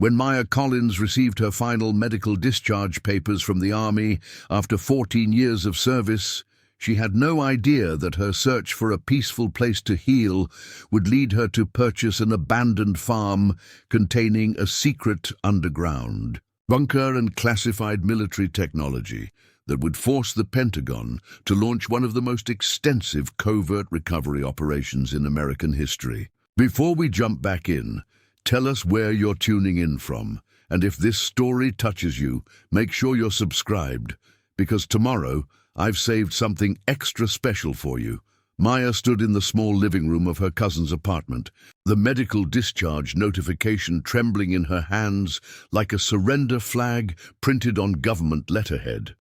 When Maya Collins received her final medical discharge papers from the Army after 14 years of service, she had no idea that her search for a peaceful place to heal would lead her to purchase an abandoned farm containing a secret underground bunker and classified military technology that would force the Pentagon to launch one of the most extensive covert recovery operations in American history. Before we jump back in, tell us where you're tuning in from, and if this story touches you, make sure you're subscribed, because tomorrow I've saved something extra special for you. Maya stood in the small living room of her cousin's apartment, the medical discharge notification trembling in her hands like a surrender flag printed on government letterhead.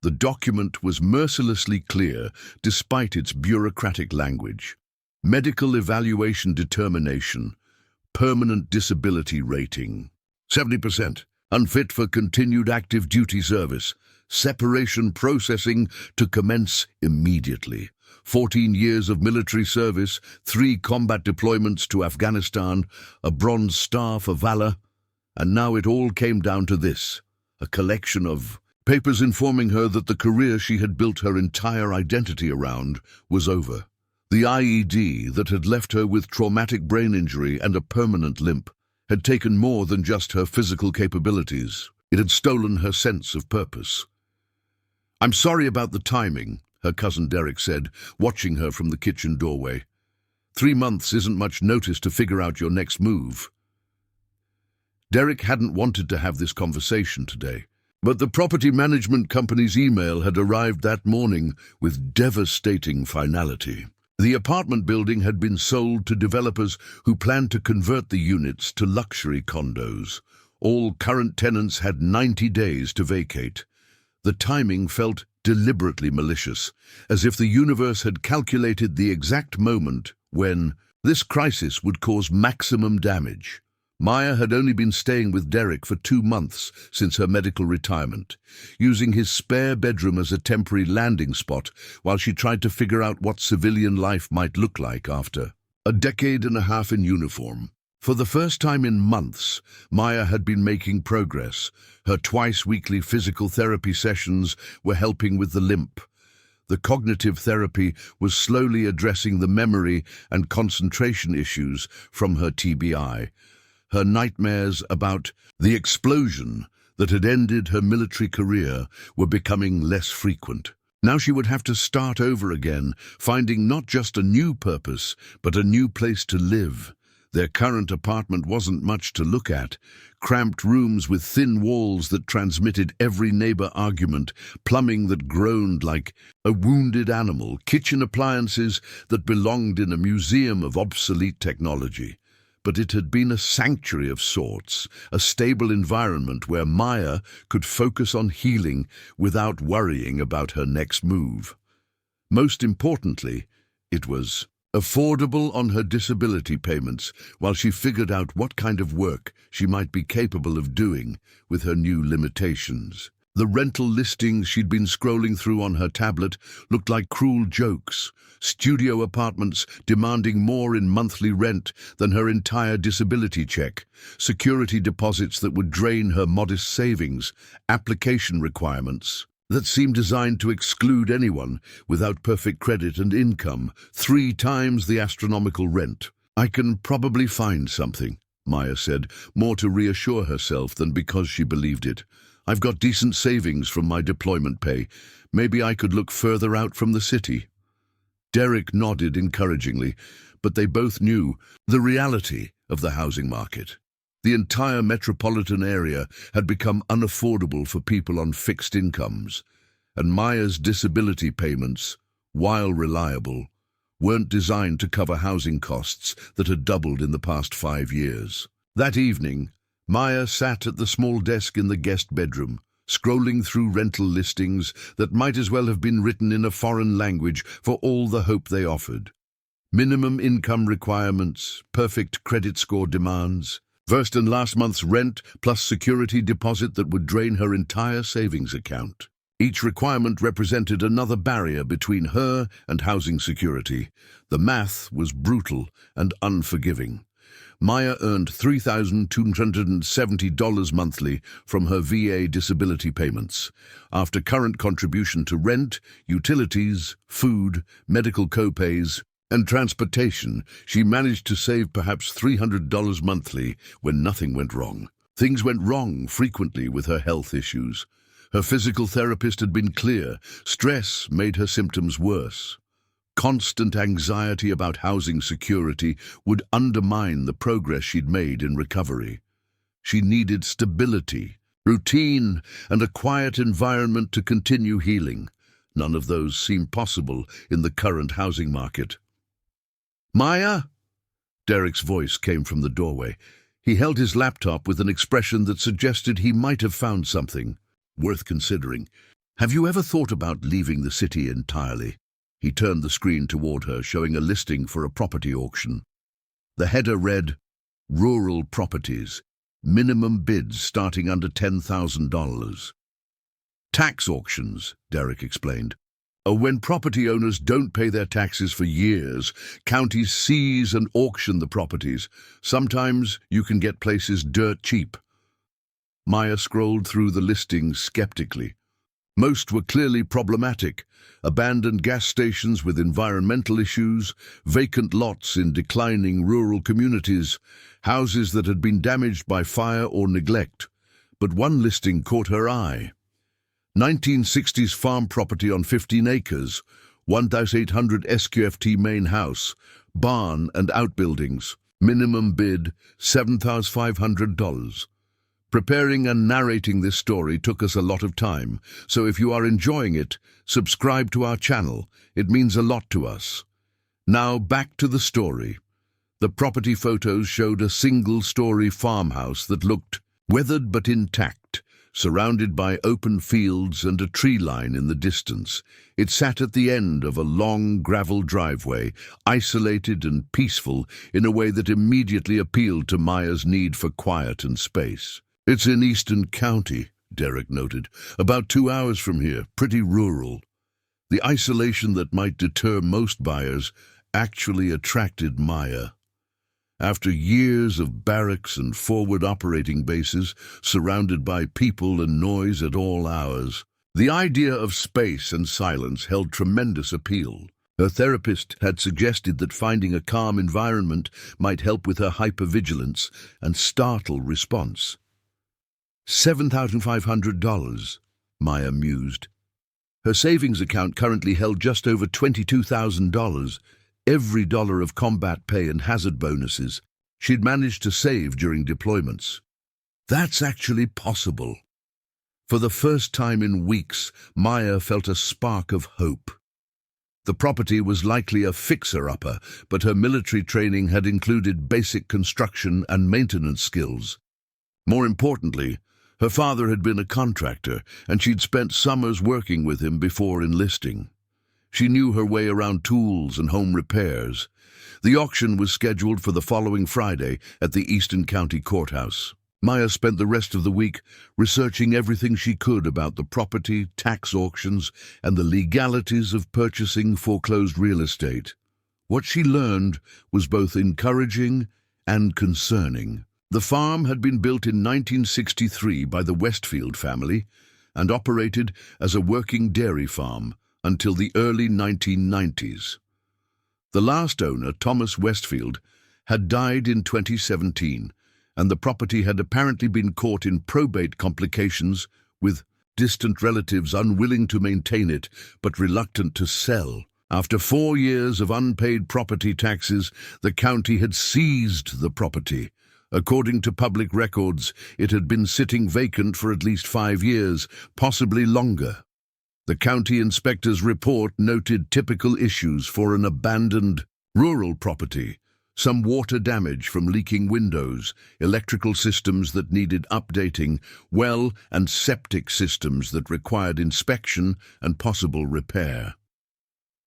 The document was mercilessly clear despite its bureaucratic language. Medical evaluation determination, permanent disability rating, 70%, unfit for continued active duty service, separation processing to commence immediately. 14 years of military service, 3 combat deployments to Afghanistan, a Bronze Star for valor, and now it all came down to this, a collection of papers informing her that the career she had built her entire identity around was over. The IED that had left her with traumatic brain injury and a permanent limp had taken more than just her physical capabilities. It had stolen her sense of purpose. "I'm sorry about the timing," her cousin Derek said, watching her from the kitchen doorway. 3 months isn't much notice to figure out your next move. Derek hadn't wanted to have this conversation today, but the property management company's email had arrived that morning with devastating finality. The apartment building had been sold to developers who planned to convert the units to luxury condos. All current tenants had 90 days to vacate. The timing felt deliberately malicious, as if the universe had calculated the exact moment when this crisis would cause maximum damage. Maya had only been staying with Derek for 2 months since her medical retirement, using his spare bedroom as a temporary landing spot while she tried to figure out what civilian life might look like after a decade and a half in uniform. For the first time in months, Maya had been making progress. Her twice-weekly physical therapy sessions were helping with the limp. The cognitive therapy was slowly addressing the memory and concentration issues from her TBI. Her nightmares about the explosion that had ended her military career were becoming less frequent. Now she would have to start over again, finding not just a new purpose, but a new place to live. Their current apartment wasn't much to look at. Cramped rooms with thin walls that transmitted every neighbor argument, plumbing that groaned like a wounded animal, kitchen appliances that belonged in a museum of obsolete technology. But it had been a sanctuary of sorts, a stable environment where Maya could focus on healing without worrying about her next move. Most importantly, it was affordable on her disability payments while she figured out what kind of work she might be capable of doing with her new limitations. The rental listings she'd been scrolling through on her tablet looked like cruel jokes. Studio apartments demanding more in monthly rent than her entire disability check, security deposits that would drain her modest savings, application requirements that seemed designed to exclude anyone without perfect credit and income, 3 times the astronomical rent. "I can probably find something," Maya said, more to reassure herself than because she believed it. "I've got decent savings from my deployment pay. Maybe I could look further out from the city." Derek nodded encouragingly, but they both knew the reality of the housing market. The entire metropolitan area had become unaffordable for people on fixed incomes, and Maya's disability payments, while reliable, weren't designed to cover housing costs that had doubled in the past 5 years. That evening, Maya sat at the small desk in the guest bedroom, scrolling through rental listings that might as well have been written in a foreign language for all the hope they offered. Minimum income requirements, perfect credit score demands, first and last month's rent plus security deposit that would drain her entire savings account. Each requirement represented another barrier between her and housing security. The math was brutal and unforgiving. Maya earned $3,270 monthly from her VA disability payments. After current contribution to rent, utilities, food, medical copays, and transportation, she managed to save perhaps $300 monthly when nothing went wrong. Things went wrong frequently with her health issues. Her physical therapist had been clear. Stress made her symptoms worse. Constant anxiety about housing security would undermine the progress she'd made in recovery. She needed stability, routine, and a quiet environment to continue healing. None of those seemed possible in the current housing market. "Maya?" Derek's voice came from the doorway. He held his laptop with an expression that suggested he might have found something worth considering. "Have you ever thought about leaving the city entirely?" He turned the screen toward her, showing a listing for a property auction. The header read, "Rural properties, minimum bids starting under $10,000. Tax auctions," Derek explained. When property owners don't pay their taxes for years, counties seize and auction the properties. Sometimes you can get places dirt cheap. Maya scrolled through the listings skeptically. Most were clearly problematic: abandoned gas stations with environmental issues, vacant lots in declining rural communities, houses that had been damaged by fire or neglect. But one listing caught her eye. 1960s farm property on 15 acres, 1,800 SQFT main house, barn and outbuildings. Minimum bid $7,500. Preparing and narrating this story took us a lot of time, so if you are enjoying it, subscribe to our channel. It means a lot to us. Now back to the story. The property photos showed a single-story farmhouse that looked weathered but intact, surrounded by open fields and a tree line in the distance. It sat at the end of a long gravel driveway, isolated and peaceful in a way that immediately appealed to Maya's need for quiet and space. "It's in Eastern County," Derek noted, "about 2 hours from here, pretty rural." The isolation that might deter most buyers actually attracted Maya. After years of barracks and forward operating bases, surrounded by people and noise at all hours, the idea of space and silence held tremendous appeal. Her therapist had suggested that finding a calm environment might help with her hypervigilance and startle response. $7,500, Maya mused. Her savings account currently held just over $22,000, every dollar of combat pay and hazard bonuses she'd managed to save during deployments. That's actually possible. For the first time in weeks, Maya felt a spark of hope. The property was likely a fixer-upper, but her military training had included basic construction and maintenance skills. More importantly, her father had been a contractor, and she'd spent summers working with him before enlisting. She knew her way around tools and home repairs. The auction was scheduled for the following Friday at the Eastern County Courthouse. Maya spent the rest of the week researching everything she could about the property, tax auctions, and the legalities of purchasing foreclosed real estate. What she learned was both encouraging and concerning. The farm had been built in 1963 by the Westfield family and operated as a working dairy farm until the early 1990s. The last owner, Thomas Westfield, had died in 2017, and the property had apparently been caught in probate complications, with distant relatives unwilling to maintain it but reluctant to sell. After 4 years of unpaid property taxes, the county had seized the property. According to public records, it had been sitting vacant for at least 5 years, possibly longer. The county inspector's report noted typical issues for an abandoned rural property: some water damage from leaking windows, electrical systems that needed updating, well and septic systems that required inspection and possible repair.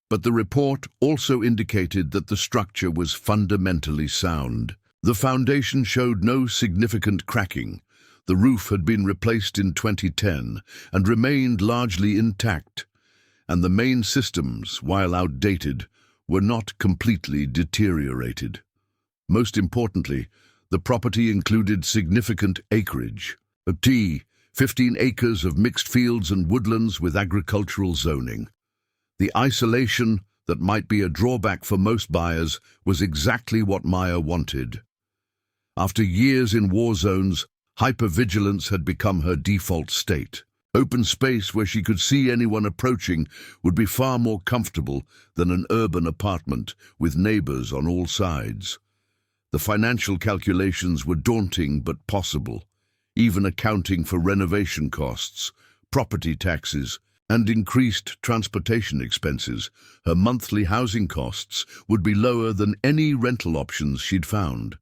But the report also indicated that the structure was fundamentally sound. The foundation showed no significant cracking. The roof had been replaced in 2010 and remained largely intact, and the main systems, while outdated, were not completely deteriorated. Most importantly, The property included significant acreage. 15 acres of mixed fields and woodlands with agricultural zoning. The isolation that might be a drawback for most buyers was exactly what Maya wanted. After years in war zones, hypervigilance had become her default state. Open space where she could see anyone approaching would be far more comfortable than an urban apartment with neighbors on all sides. The financial calculations were daunting but possible, even accounting for renovation costs, property taxes, and increased transportation expenses. Her monthly housing costs would be lower than any rental options she'd found.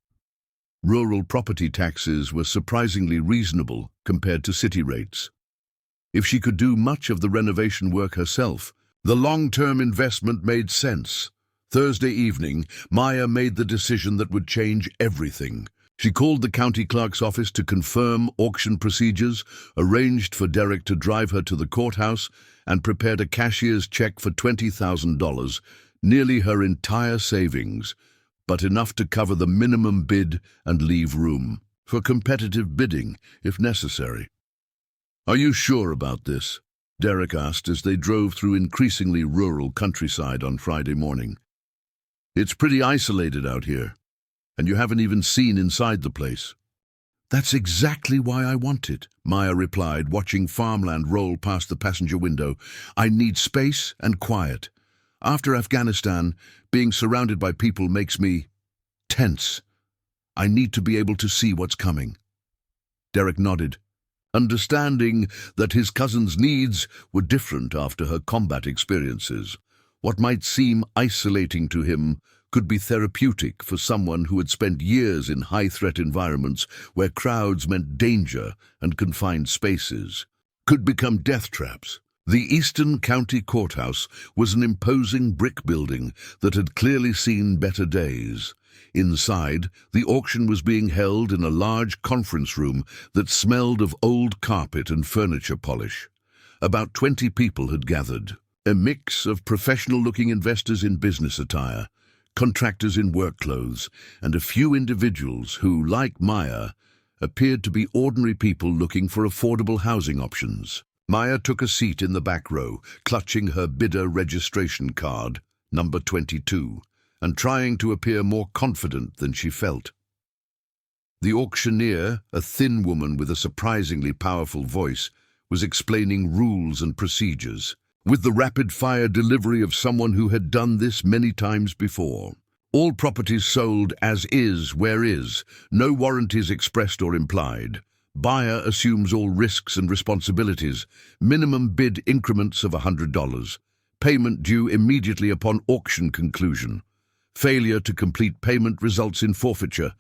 Rural property taxes were surprisingly reasonable compared to city rates. If she could do much of the renovation work herself, the long-term investment made sense. Thursday evening, Maya made the decision that would change everything. She called the county clerk's office to confirm auction procedures, arranged for Derek to drive her to the courthouse, and prepared a cashier's check for $20,000, nearly her entire savings, but enough to cover the minimum bid and leave room for competitive bidding, if necessary. "Are you sure about this?" Derek asked as they drove through increasingly rural countryside on Friday morning. "It's pretty isolated out here, and you haven't even seen inside the place." "That's exactly why I want it," Maya replied, watching farmland roll past the passenger window. "I need space and quiet. After Afghanistan, being surrounded by people makes me tense. I need to be able to see what's coming." Derek nodded, understanding that his cousin's needs were different after her combat experiences. What might seem isolating to him could be therapeutic for someone who had spent years in high-threat environments where crowds meant danger and confined spaces, could become death traps. The Eastern County Courthouse was an imposing brick building that had clearly seen better days. Inside, the auction was being held in a large conference room that smelled of old carpet and furniture polish. About 20 people had gathered, a mix of professional-looking investors in business attire, contractors in work clothes, and a few individuals who, like Maya, appeared to be ordinary people looking for affordable housing options. Maya took a seat in the back row, clutching her bidder registration card, number 22, and trying to appear more confident than she felt. The auctioneer, a thin woman with a surprisingly powerful voice, was explaining rules and procedures, with the rapid-fire delivery of someone who had done this many times before. "All properties sold as is, where is, no warranties expressed or implied. Buyer assumes all risks and responsibilities. Minimum bid increments of $100. Payment due immediately upon auction conclusion. Failure to complete payment results in forfeiture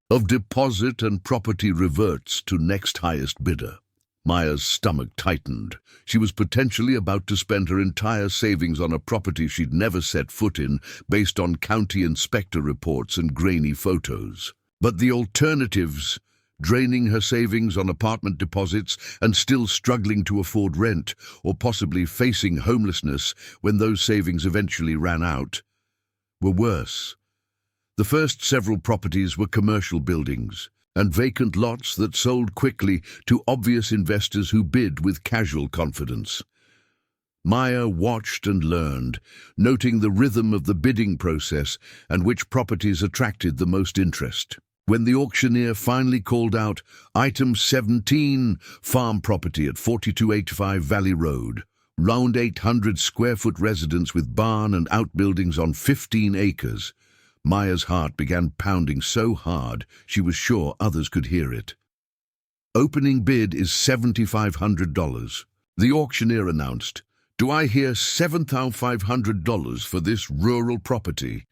of deposit and property reverts to next highest bidder." Maya's stomach tightened. She was potentially about to spend her entire savings on a property she'd never set foot in, based on county inspector reports and grainy photos. But the alternatives, draining her savings on apartment deposits and still struggling to afford rent, or possibly facing homelessness when those savings eventually ran out, were worse. The first several properties were commercial buildings and vacant lots that sold quickly to obvious investors who bid with casual confidence. Maya watched and learned, noting the rhythm of the bidding process and which properties attracted the most interest. When the auctioneer finally called out Item 17, farm property at 4285 Valley Road, round 800-square-foot residence with barn and outbuildings on 15 acres, Maya's heart began pounding so hard she was sure others could hear it. "Opening bid is $7,500. The auctioneer announced. "Do I hear $7,500 for this rural property?"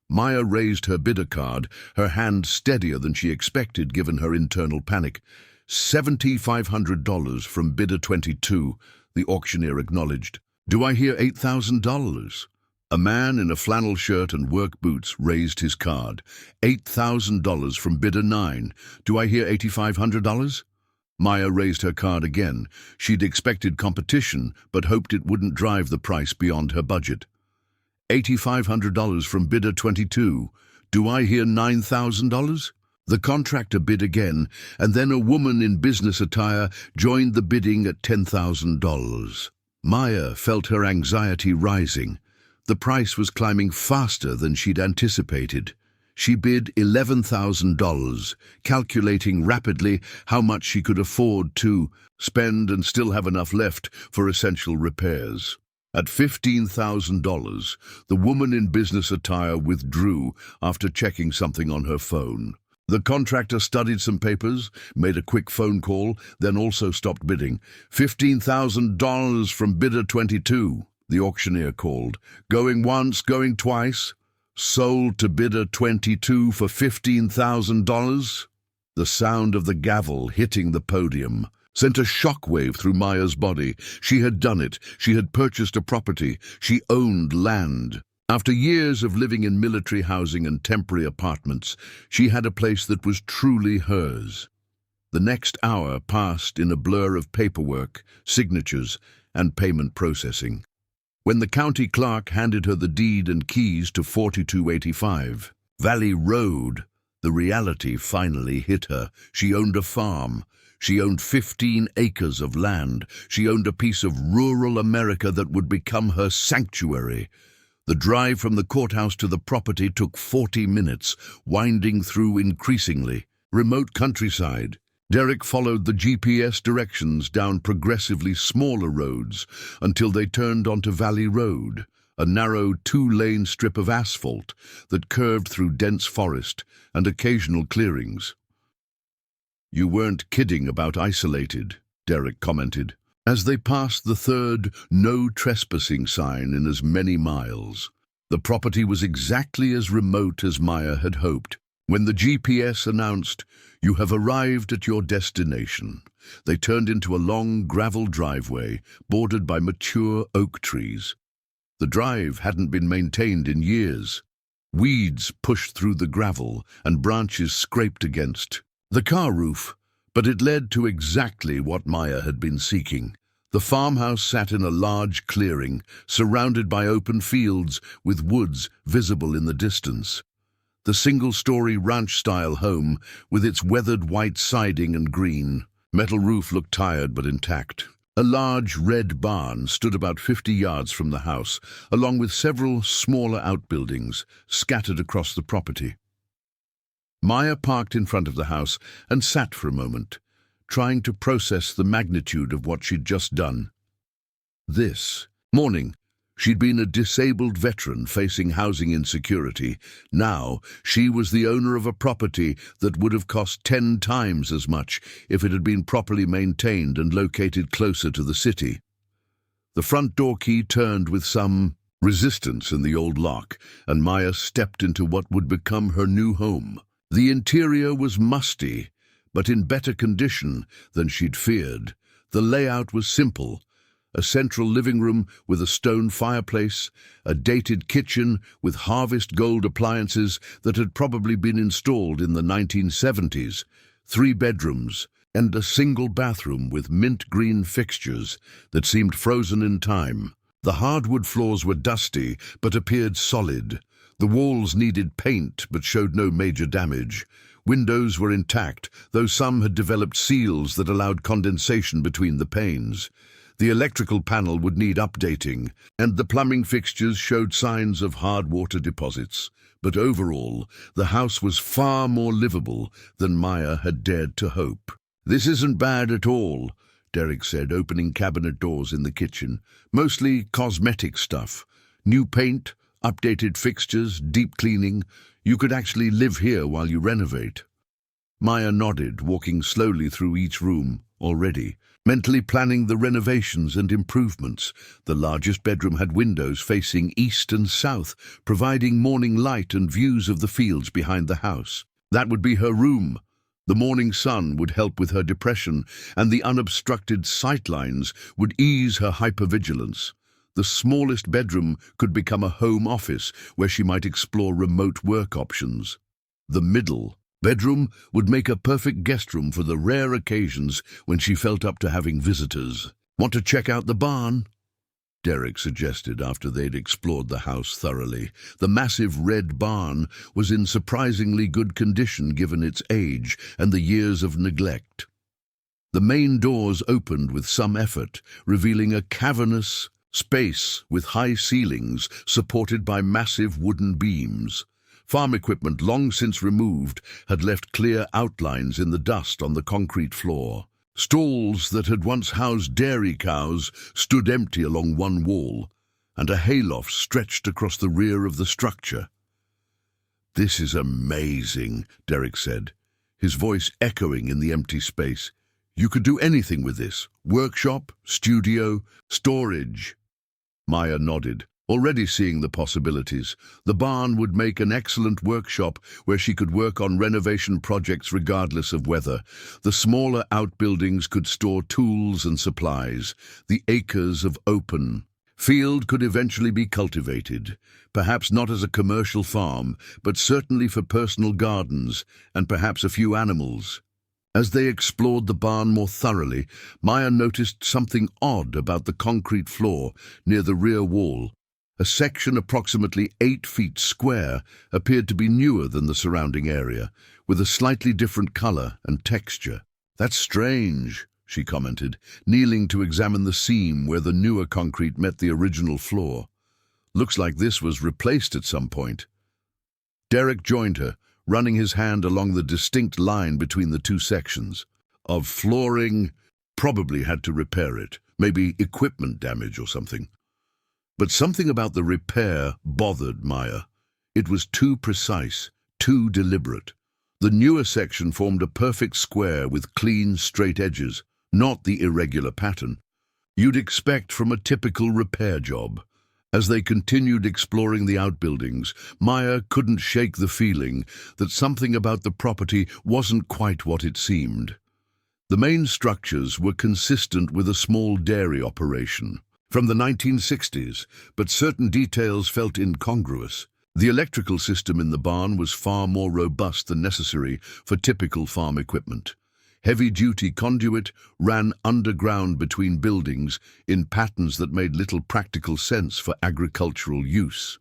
Maya raised her bidder card, her hand steadier than she expected given her internal panic. $7,500 from bidder 22, the auctioneer acknowledged. "Do I hear $8,000? A man in a flannel shirt and work boots raised his card. $8,000 from bidder 9. "Do I hear $8,500? Maya raised her card again. She'd expected competition, but hoped it wouldn't drive the price beyond her budget. $8,500 from bidder 22. "Do I hear $9,000? The contractor bid again, and then a woman in business attire joined the bidding at $10,000. Maya felt her anxiety rising. The price was climbing faster than she'd anticipated. She bid $11,000, calculating rapidly how much she could afford to spend and still have enough left for essential repairs. At $15,000, the woman in business attire withdrew after checking something on her phone. The contractor studied some papers, made a quick phone call, then also stopped bidding. $15,000 from bidder 22, the auctioneer called. Going once, going twice. Sold to bidder 22 for $15,000. The sound of the gavel hitting the podium sent a shockwave through Maya's body. She had done it. She had purchased a property. She owned land. After years of living in military housing and temporary apartments, she had a place that was truly hers. The next hour passed in a blur of paperwork, signatures, and payment processing. When the county clerk handed her the deed and keys to 4285 Valley Road, the reality finally hit her. She owned a farm. She owned 15 acres of land. She owned a piece of rural America that would become her sanctuary. The drive from the courthouse to the property took 40 minutes, winding through increasingly remote countryside. Derek followed the GPS directions down progressively smaller roads until they turned onto Valley Road, a narrow two-lane strip of asphalt that curved through dense forest and occasional clearings. "You weren't kidding about isolated," Derek commented, as they passed the third "no trespassing" sign in as many miles. The property was exactly as remote as Maya had hoped. When the GPS announced, "You have arrived at your destination," they turned into a long gravel driveway bordered by mature oak trees. The drive hadn't been maintained in years. Weeds pushed through the gravel and branches scraped against the car roof, but it led to exactly what Maya had been seeking. The farmhouse sat in a large clearing, surrounded by open fields with woods visible in the distance. The single-story ranch-style home, with its weathered white siding and green metal roof, looked tired but intact. A large red barn stood about 50 yards from the house, along with several smaller outbuildings scattered across the property. Maya parked in front of the house and sat for a moment, trying to process the magnitude of what she'd just done. This morning, she'd been a disabled veteran facing housing insecurity. Now, she was the owner of a property that would have cost 10 times as much if it had been properly maintained and located closer to the city. The front door key turned with some resistance in the old lock, and Maya stepped into what would become her new home. The interior was musty, but in better condition than she'd feared. The layout was simple: a central living room with a stone fireplace, a dated kitchen with harvest gold appliances that had probably been installed in the 1970s, 3 bedrooms, and a single bathroom with mint green fixtures that seemed frozen in time. The hardwood floors were dusty but appeared solid. The walls needed paint but showed no major damage. Windows were intact, though some had developed seals that allowed condensation between the panes. The electrical panel would need updating, and the plumbing fixtures showed signs of hard water deposits. But overall, the house was far more livable than Maya had dared to hope. "This isn't bad at all," Derek said, opening cabinet doors in the kitchen. "Mostly cosmetic stuff. New paint, updated fixtures, deep cleaning. You could actually live here while you renovate." Maya nodded, walking slowly through each room already, mentally planning the renovations and improvements. The largest bedroom had windows facing east and south, providing morning light and views of the fields behind the house. That would be her room. The morning sun would help with her depression, and the unobstructed sightlines would ease her hypervigilance. The smallest bedroom could become a home office where she might explore remote work options. The middle bedroom would make a perfect guest room for the rare occasions when she felt up to having visitors. "Want to check out the barn?" Derek suggested after they'd explored the house thoroughly. The massive red barn was in surprisingly good condition given its age and the years of neglect. The main doors opened with some effort, revealing a cavernous space with high ceilings supported by massive wooden beams. Farm equipment long since removed had left clear outlines in the dust on the concrete floor. Stalls that had once housed dairy cows stood empty along one wall, and a hayloft stretched across the rear of the structure. "This is amazing," Derek said, his voice echoing in the empty space. "You could do anything with this. Workshop, studio, storage." Maya nodded, already seeing the possibilities. The barn would make an excellent workshop where she could work on renovation projects regardless of weather. The smaller outbuildings could store tools and supplies. The acres of open field could eventually be cultivated, perhaps not as a commercial farm, but certainly for personal gardens and perhaps a few animals. As they explored the barn more thoroughly, Maya noticed something odd about the concrete floor near the rear wall. A section approximately 8 feet square appeared to be newer than the surrounding area, with a slightly different color and texture. "That's strange," she commented, kneeling to examine the seam where the newer concrete met the original floor. "Looks like this was replaced at some point." Derek joined her, running his hand along the distinct line between the two sections. "Of flooring, probably had to repair it, maybe equipment damage or something." But something about the repair bothered Maya. It was too precise, too deliberate. The newer section formed a perfect square with clean, straight edges, not the irregular pattern you'd expect from a typical repair job. As they continued exploring the outbuildings, Maya couldn't shake the feeling that something about the property wasn't quite what it seemed. The main structures were consistent with a small dairy operation from the 1960s, but certain details felt incongruous. The electrical system in the barn was far more robust than necessary for typical farm equipment. Heavy-duty conduit ran underground between buildings in patterns that made little practical sense for agricultural use.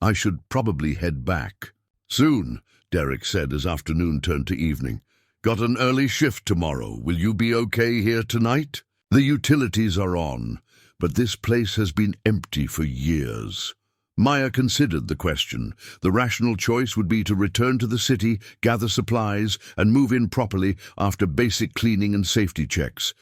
"I should probably head back soon," Derek said as afternoon turned to evening. "Got an early shift tomorrow. Will you be okay here tonight? The utilities are on, but this place has been empty for years." Maya considered the question. The rational choice would be to return to the city, gather supplies, and move in properly after basic cleaning and safety checks.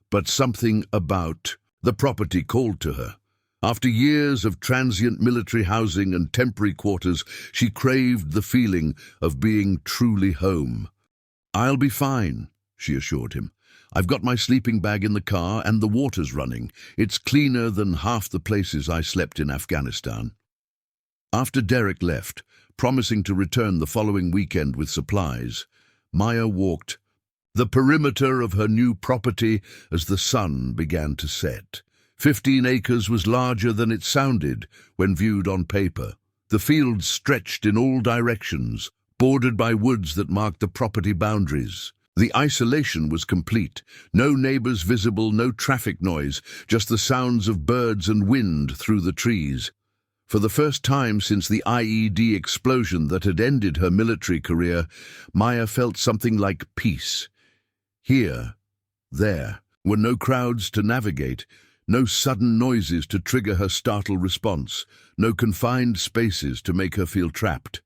But something about the property called to her. After years of transient military housing and temporary quarters, she craved the feeling of being truly home. "I'll be fine," she assured him. "I've got my sleeping bag in the car and the water's running. It's cleaner than half the places I slept in Afghanistan." After Derek left, promising to return the following weekend with supplies, Maya walked the perimeter of her new property as the sun began to set. 15 acres was larger than it sounded when viewed on paper. The fields stretched in all directions, bordered by woods that marked the property boundaries. The isolation was complete. No neighbors visible, no traffic noise, just the sounds of birds and wind through the trees. For the first time since the IED explosion that had ended her military career, Maya felt something like peace. Here, there, were no crowds to navigate, no sudden noises to trigger her startled response, no confined spaces to make her feel trapped.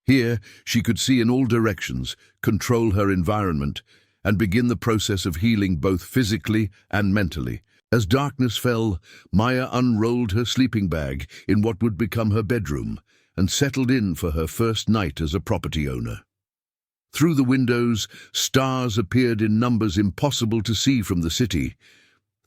Here, she could see in all directions, control her environment, and begin the process of healing both physically and mentally. As darkness fell, Maya unrolled her sleeping bag in what would become her bedroom and settled in for her first night as a property owner. Through the windows, stars appeared in numbers impossible to see from the city.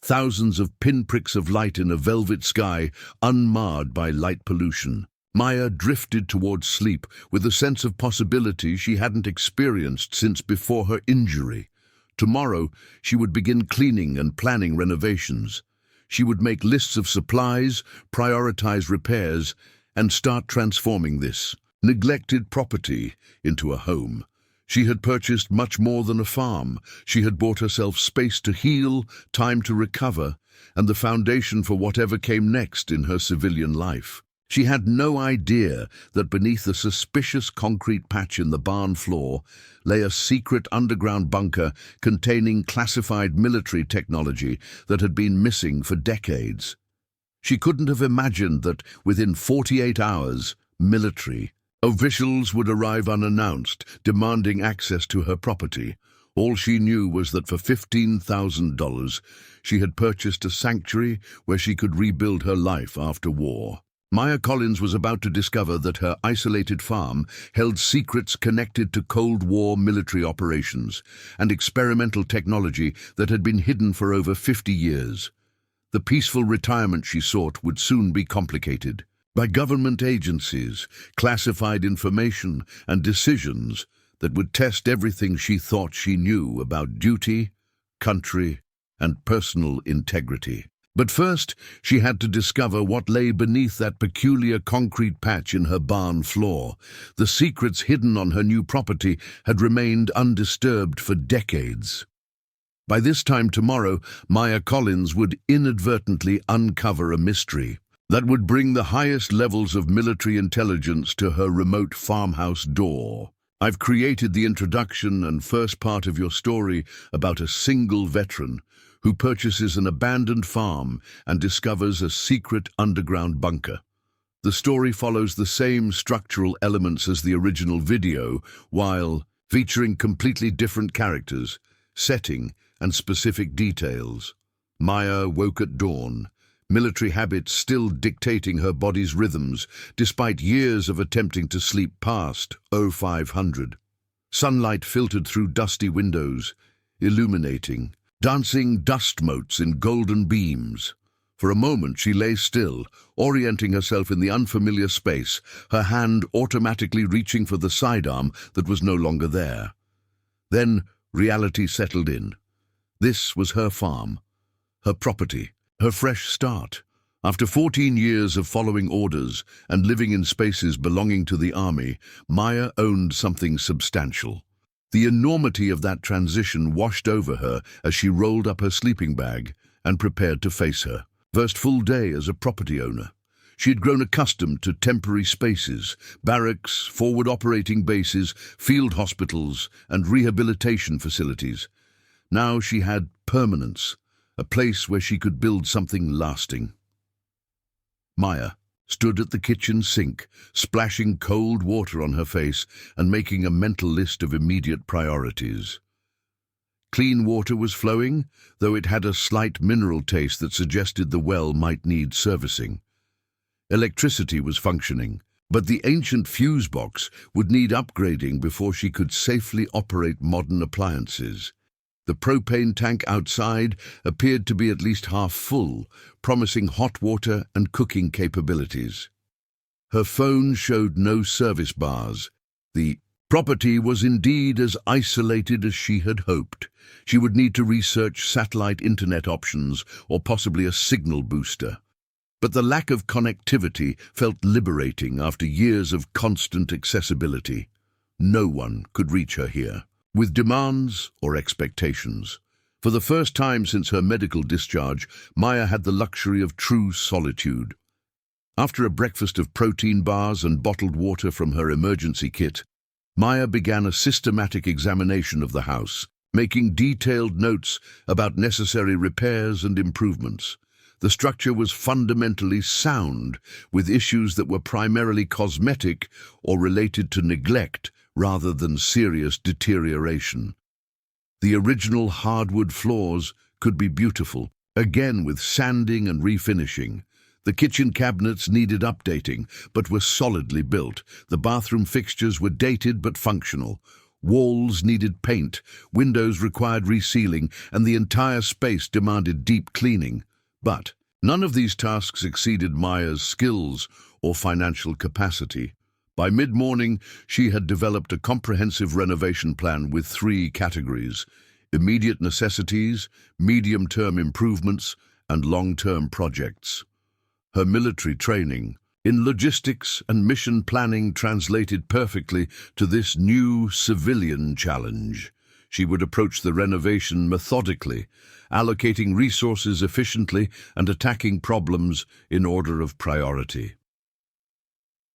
Thousands of pinpricks of light in a velvet sky, unmarred by light pollution. Maya drifted towards sleep with a sense of possibility she hadn't experienced since before her injury. Tomorrow, she would begin cleaning and planning renovations. She would make lists of supplies, prioritize repairs, and start transforming this neglected property into a home. She had purchased much more than a farm. She had bought herself space to heal, time to recover, and the foundation for whatever came next in her civilian life. She had no idea that beneath the suspicious concrete patch in the barn floor lay a secret underground bunker containing classified military technology that had been missing for decades. She couldn't have imagined that within 48 hours, military officials would arrive unannounced, demanding access to her property. All she knew was that for $15,000, she had purchased a sanctuary where she could rebuild her life after war. Maya Collins was about to discover that her isolated farm held secrets connected to Cold War military operations and experimental technology that had been hidden for over 50 years. The peaceful retirement she sought would soon be complicated by government agencies, classified information, and decisions that would test everything she thought she knew about duty, country, and personal integrity. But first, she had to discover what lay beneath that peculiar concrete patch in her barn floor. The secrets hidden on her new property had remained undisturbed for decades. By this time tomorrow, Maya Collins would inadvertently uncover a mystery that would bring the highest levels of military intelligence to her remote farmhouse door. I've created the introduction and first part of your story about a single veteran who purchases an abandoned farm and discovers a secret underground bunker. The story follows the same structural elements as the original video, while featuring completely different characters, setting, and specific details. Maya woke at dawn, military habits still dictating her body's rhythms, despite years of attempting to sleep past 0500. Sunlight filtered through dusty windows, illuminating, dancing dust motes in golden beams. For a moment she lay still, orienting herself in the unfamiliar space, her hand automatically reaching for the sidearm that was no longer there. Then reality settled in. This was her farm, her property, her fresh start. After 14 years of following orders and living in spaces belonging to the army, Maya owned something substantial. The enormity of that transition washed over her as she rolled up her sleeping bag and prepared to face her first full day as a property owner. She had grown accustomed to temporary spaces, barracks, forward operating bases, field hospitals, and rehabilitation facilities. Now she had permanence, a place where she could build something lasting. Maya stood at the kitchen sink, splashing cold water on her face and making a mental list of immediate priorities. Clean water was flowing, though it had a slight mineral taste that suggested the well might need servicing. Electricity was functioning, but the ancient fuse box would need upgrading before she could safely operate modern appliances. The propane tank outside appeared to be at least half full, promising hot water and cooking capabilities. Her phone showed no service bars. The property was indeed as isolated as she had hoped. She would need to research satellite internet options or possibly a signal booster. But the lack of connectivity felt liberating after years of constant accessibility. No one could reach her here, with demands or expectations. For the first time since her medical discharge, Maya had the luxury of true solitude. After a breakfast of protein bars and bottled water from her emergency kit, Maya began a systematic examination of the house, making detailed notes about necessary repairs and improvements. The structure was fundamentally sound, with issues that were primarily cosmetic or related to neglect rather than serious deterioration. The original hardwood floors could be beautiful, again with sanding and refinishing. The kitchen cabinets needed updating, but were solidly built. The bathroom fixtures were dated but functional. Walls needed paint, windows required resealing, and the entire space demanded deep cleaning. But none of these tasks exceeded Maya's skills or financial capacity. By mid-morning, she had developed a comprehensive renovation plan with 3 categories: immediate necessities, medium-term improvements, and long-term projects. Her military training, In logistics and mission planning translated perfectly to this new civilian challenge. She would approach the renovation methodically, allocating resources efficiently and attacking problems in order of priority.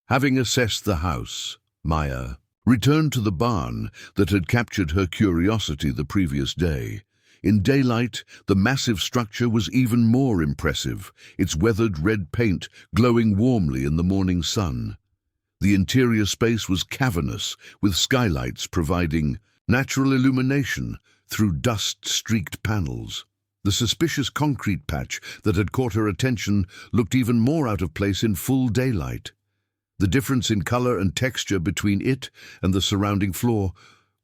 Having assessed the house, Maya returned to the barn that had captured her curiosity the previous day. In daylight, the massive structure was even more impressive, its weathered red paint glowing warmly in the morning sun. The interior space was cavernous, with skylights providing natural illumination through dust-streaked panels. The suspicious concrete patch that had caught her attention looked even more out of place in full daylight. The difference in color and texture between it and the surrounding floor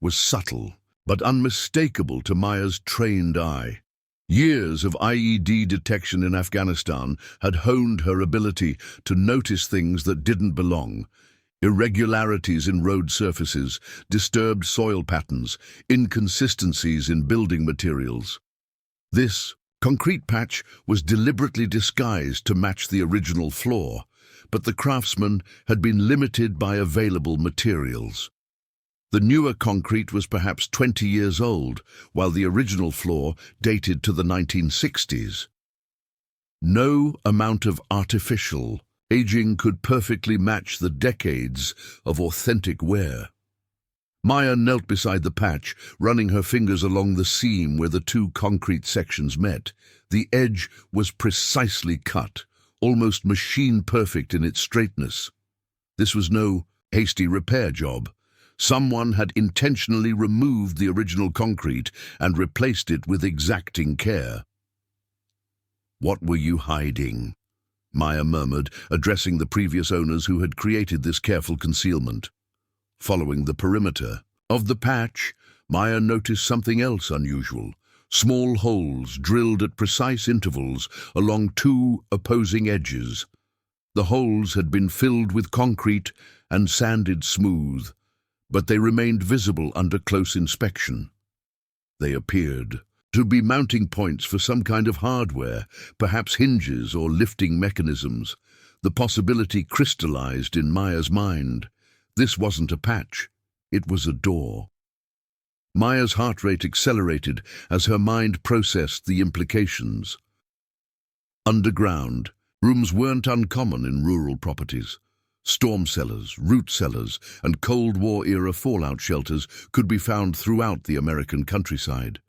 was subtle, but unmistakable to Maya's trained eye. Years of IED detection in Afghanistan had honed her ability to notice things that didn't belong. Irregularities in road surfaces, disturbed soil patterns, inconsistencies in building materials. This concrete patch was deliberately disguised to match the original floor, but the craftsman had been limited by available materials. The newer concrete was perhaps 20 years old, while the original floor dated to the 1960s. No amount of artificial aging could perfectly match the decades of authentic wear. Maya knelt beside the patch, running her fingers along the seam where the two concrete sections met. The edge was precisely cut, almost machine-perfect in its straightness. This was no hasty repair job. Someone had intentionally removed the original concrete and replaced it with exacting care. "What were you hiding?" Maya murmured, addressing the previous owners who had created this careful concealment. Following the perimeter of the patch, Maya noticed something else unusual. Small holes drilled at precise intervals along two opposing edges. The holes had been filled with concrete and sanded smooth, but they remained visible under close inspection. They appeared to be mounting points for some kind of hardware, perhaps hinges or lifting mechanisms. The possibility crystallized in Maya's mind. This wasn't a patch, it was a door. Maya's heart rate accelerated as her mind processed the implications. Underground, rooms weren't uncommon in rural properties. Storm cellars, root cellars, and Cold War-era fallout shelters could be found throughout the American countryside.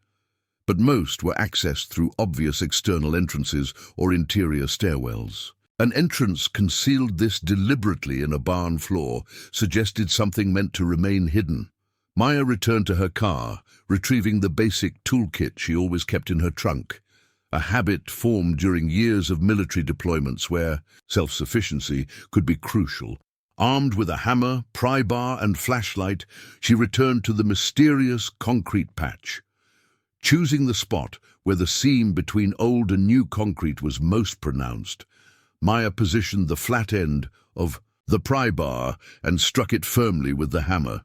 But most were accessed through obvious external entrances or interior stairwells. An entrance concealed this deliberately in a barn floor suggested something meant to remain hidden. Maya returned to her car, retrieving the basic toolkit she always kept in her trunk, a habit formed during years of military deployments where self-sufficiency could be crucial. Armed with a hammer, pry bar, and flashlight, she returned to the mysterious concrete patch. Choosing the spot where the seam between old and new concrete was most pronounced, Maya positioned the flat end of the pry bar and struck it firmly with the hammer.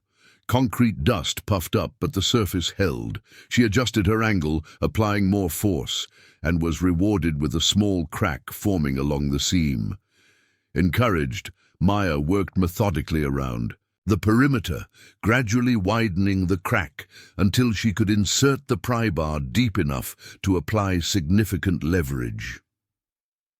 Concrete dust puffed up, but the surface held. She adjusted her angle, applying more force, and was rewarded with a small crack forming along the seam. Encouraged, Maya worked methodically around the perimeter, gradually widening the crack until she could insert the pry bar deep enough to apply significant leverage.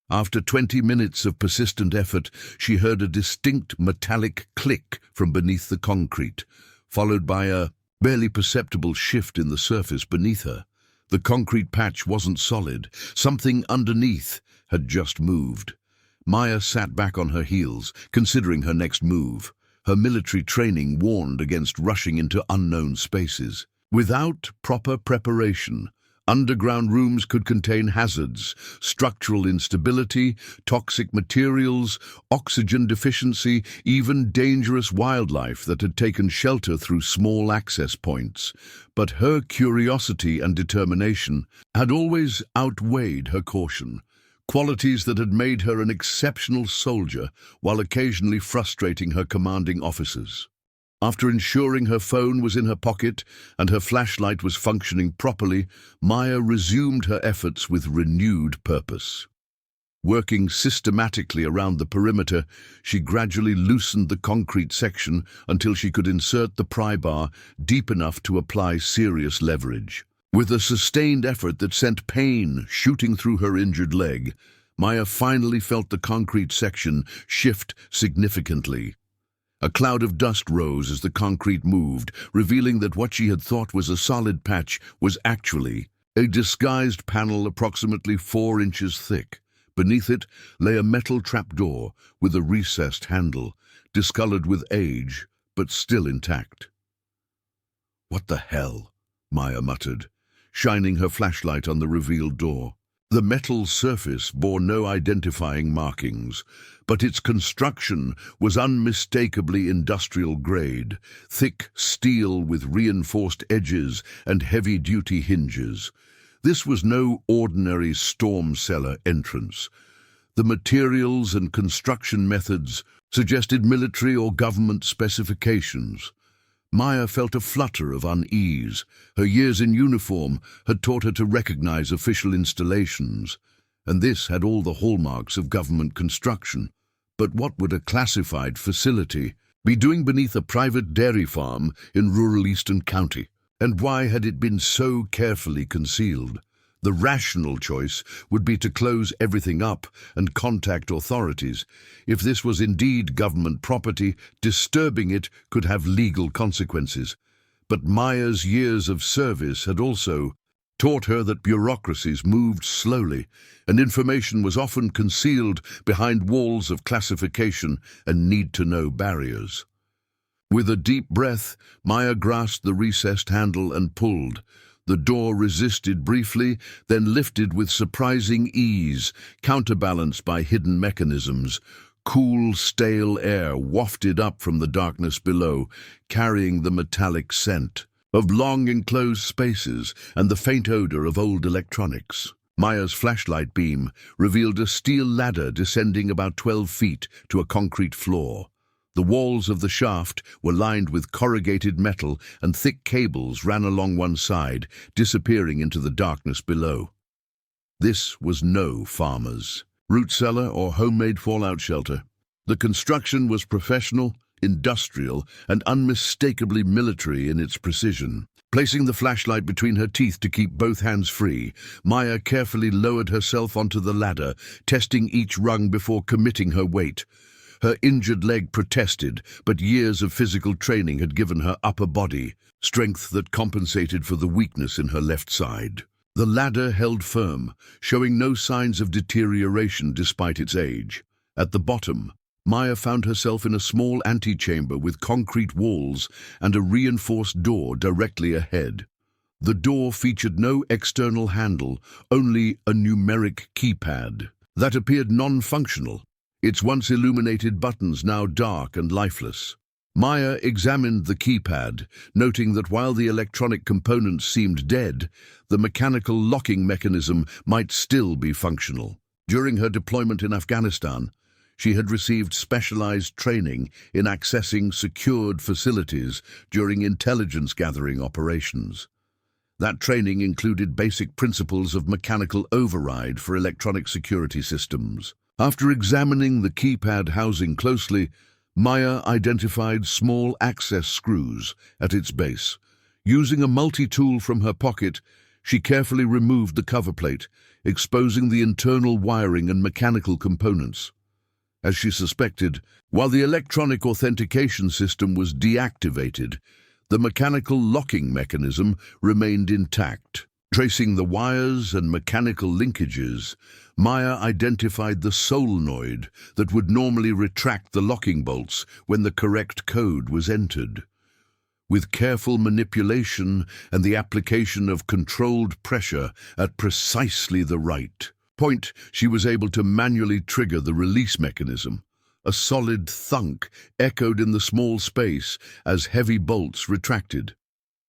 After 20 minutes of persistent effort, she heard a distinct metallic click from beneath the concrete, followed by a barely perceptible shift in the surface beneath her. The concrete patch wasn't solid. Something underneath had just moved. Maya sat back on her heels, considering her next move. Her military training warned against rushing into unknown spaces. Without proper preparation, underground rooms could contain hazards, structural instability, toxic materials, oxygen deficiency, even dangerous wildlife that had taken shelter through small access points. But her curiosity and determination had always outweighed her caution, qualities that had made her an exceptional soldier while occasionally frustrating her commanding officers. After ensuring her phone was in her pocket and her flashlight was functioning properly, Maya resumed her efforts with renewed purpose. Working systematically around the perimeter, she gradually loosened the concrete section until she could insert the pry bar deep enough to apply serious leverage. With a sustained effort that sent pain shooting through her injured leg, Maya finally felt the concrete section shift significantly. A cloud of dust rose as the concrete moved, revealing that what she had thought was a solid patch was actually a disguised panel approximately 4 inches thick. Beneath it lay a metal trapdoor with a recessed handle, discolored with age, but still intact. "What the hell?" Maya muttered, shining her flashlight on the revealed door. The metal surface bore no identifying markings, but its construction was unmistakably industrial grade, thick steel with reinforced edges and heavy-duty hinges. This was no ordinary storm cellar entrance. The materials and construction methods suggested military or government specifications. Maya felt a flutter of unease. Her years in uniform had taught her to recognize official installations, and this had all the hallmarks of government construction. But what would a classified facility be doing beneath a private dairy farm in rural Eastern County? And why had it been so carefully concealed? The rational choice would be to close everything up and contact authorities. If this was indeed government property, disturbing it could have legal consequences. But Maya's years of service had also taught her that bureaucracies moved slowly, and information was often concealed behind walls of classification and need-to-know barriers. With a deep breath, Maya grasped the recessed handle and pulled. The door resisted briefly, then lifted with surprising ease, counterbalanced by hidden mechanisms. Cool, stale air wafted up from the darkness below, carrying the metallic scent of long enclosed spaces and the faint odor of old electronics. Maya's flashlight beam revealed a steel ladder descending about 12 feet to a concrete floor. The walls of the shaft were lined with corrugated metal, and thick cables ran along one side, disappearing into the darkness below. This was no farmer's root cellar or homemade fallout shelter. The construction was professional, industrial, and unmistakably military in its precision. Placing the flashlight between her teeth to keep both hands free, Maya carefully lowered herself onto the ladder, testing each rung before committing her weight. Her injured leg protested, but years of physical training had given her upper body strength that compensated for the weakness in her left side. The ladder held firm, showing no signs of deterioration despite its age. At the bottom, Maya found herself in a small antechamber with concrete walls and a reinforced door directly ahead. The door featured no external handle, only a numeric keypad that appeared non-functional, its once illuminated buttons now dark and lifeless. Maya examined the keypad, noting that while the electronic components seemed dead, the mechanical locking mechanism might still be functional. During her deployment in Afghanistan, she had received specialized training in accessing secured facilities during intelligence-gathering operations. That training included basic principles of mechanical override for electronic security systems. After examining the keypad housing closely, Maya identified small access screws at its base. Using a multi-tool from her pocket, she carefully removed the cover plate, exposing the internal wiring and mechanical components. As she suspected, while the electronic authentication system was deactivated, the mechanical locking mechanism remained intact. Tracing the wires and mechanical linkages, Maya identified the solenoid that would normally retract the locking bolts when the correct code was entered. With careful manipulation and the application of controlled pressure at precisely the right point, she was able to manually trigger the release mechanism. A solid thunk echoed in the small space as heavy bolts retracted.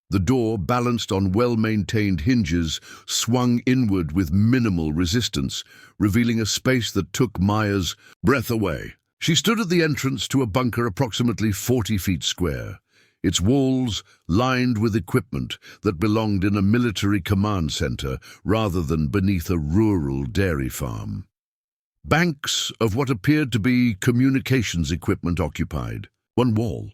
The door, balanced on well-maintained hinges, swung inward with minimal resistance, revealing a space that took Maya's breath away. She stood at the entrance to a bunker approximately 40 feet square, its walls lined with equipment that belonged in a military command center rather than beneath a rural dairy farm. Banks of what appeared to be communications equipment occupied one wall,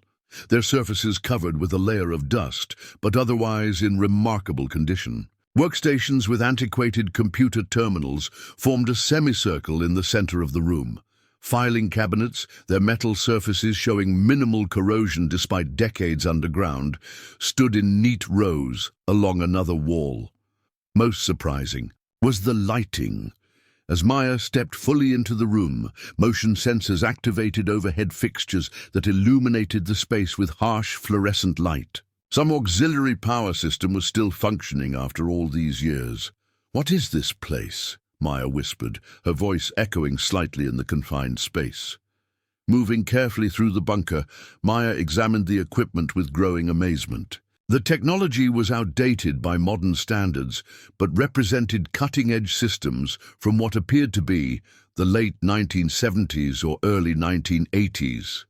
their surfaces covered with a layer of dust, but otherwise in remarkable condition. Workstations with antiquated computer terminals formed a semicircle in the center of the room. Filing cabinets, their metal surfaces showing minimal corrosion despite decades underground, stood in neat rows along another wall. Most surprising was the lighting. As Maya stepped fully into the room, motion sensors activated overhead fixtures that illuminated the space with harsh fluorescent light. Some auxiliary power system was still functioning after all these years. "What is this place?" Maya whispered, her voice echoing slightly in the confined space. Moving carefully through the bunker, Maya examined the equipment with growing amazement. The technology was outdated by modern standards, but represented cutting-edge systems from what appeared to be the late 1970s or early 1980s.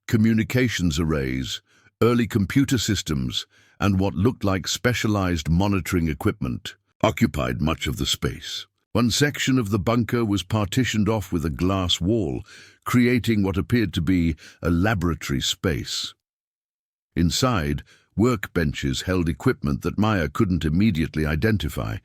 Communications arrays, early computer systems, and what looked like specialized monitoring equipment occupied much of the space. One section of the bunker was partitioned off with a glass wall, creating what appeared to be a laboratory space. Inside, workbenches held equipment that Maya couldn't immediately identify,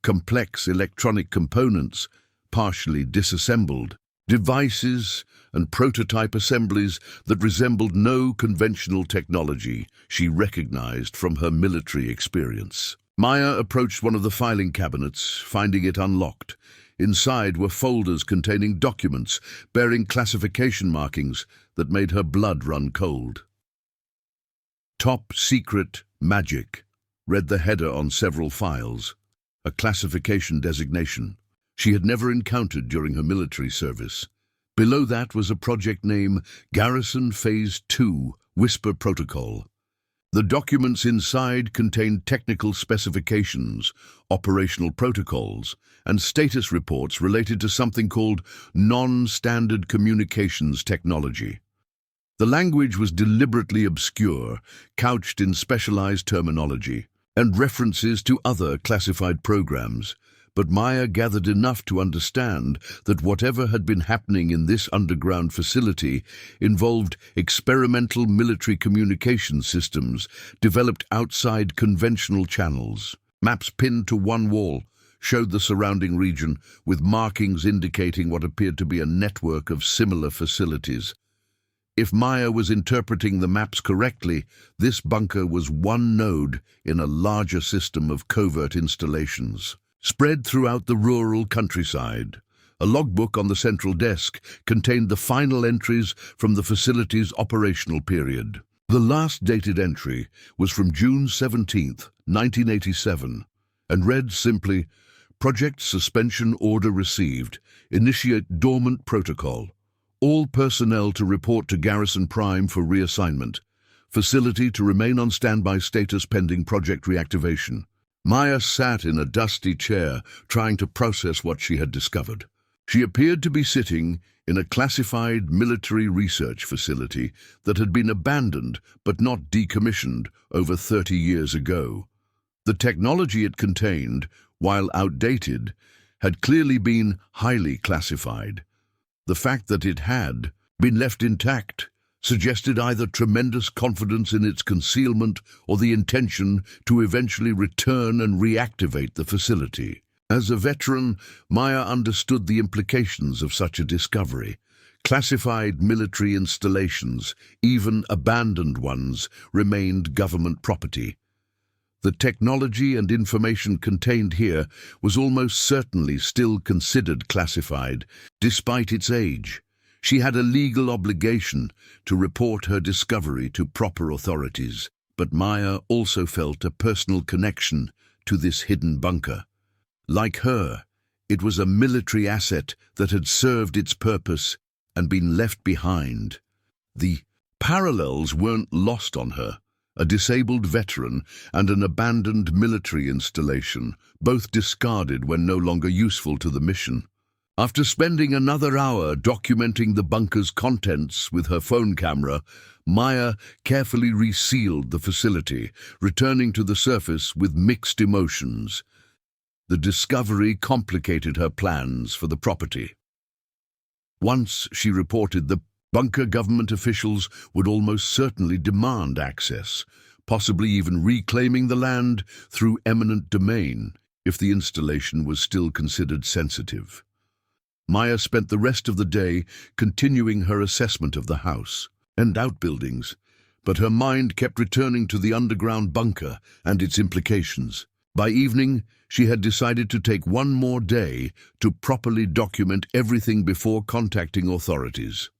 complex electronic components, partially disassembled, devices and prototype assemblies that resembled no conventional technology she recognized from her military experience. Maya approached one of the filing cabinets, finding it unlocked. Inside were folders containing documents bearing classification markings that made her blood run cold. "Top Secret Magic," read the header on several files, a classification designation she had never encountered during her military service. Below that was a project name, Garrison Phase 2 Whisper Protocol. The documents inside contained technical specifications, operational protocols, and status reports related to something called non-standard communications technology. The language was deliberately obscure, couched in specialized terminology, and references to other classified programs. But Maya gathered enough to understand that whatever had been happening in this underground facility involved experimental military communication systems developed outside conventional channels. Maps pinned to one wall showed the surrounding region, with markings indicating what appeared to be a network of similar facilities. If Maya was interpreting the maps correctly, this bunker was one node in a larger system of covert installations spread throughout the rural countryside. A logbook on the central desk contained the final entries from the facility's operational period. The last dated entry was from June 17, 1987, and read simply, "Project suspension order received. Initiate dormant protocol. All personnel to report to Garrison Prime for reassignment. Facility to remain on standby status pending project reactivation." Maya sat in a dusty chair, trying to process what she had discovered. She appeared to be sitting in a classified military research facility that had been abandoned but not decommissioned over 30 years ago. The technology it contained, while outdated, had clearly been highly classified. The fact that it had been left intact suggested either tremendous confidence in its concealment or the intention to eventually return and reactivate the facility. As a veteran, Maya understood the implications of such a discovery. Classified military installations, even abandoned ones, remained government property. The technology and information contained here was almost certainly still considered classified, despite its age. She had a legal obligation to report her discovery to proper authorities, but Maya also felt a personal connection to this hidden bunker. Like her, it was a military asset that had served its purpose and been left behind. The parallels weren't lost on her. A disabled veteran and an abandoned military installation, both discarded when no longer useful to the mission. After spending another hour documenting the bunker's contents with her phone camera, Maya carefully resealed the facility, returning to the surface with mixed emotions. The discovery complicated her plans for the property. Once she reported the bunker government officials would almost certainly demand access, possibly even reclaiming the land through eminent domain if the installation was still considered sensitive. Maya spent the rest of the day continuing her assessment of the house and outbuildings, but her mind kept returning to the underground bunker and its implications. By evening, she had decided to take one more day to properly document everything before contacting authorities.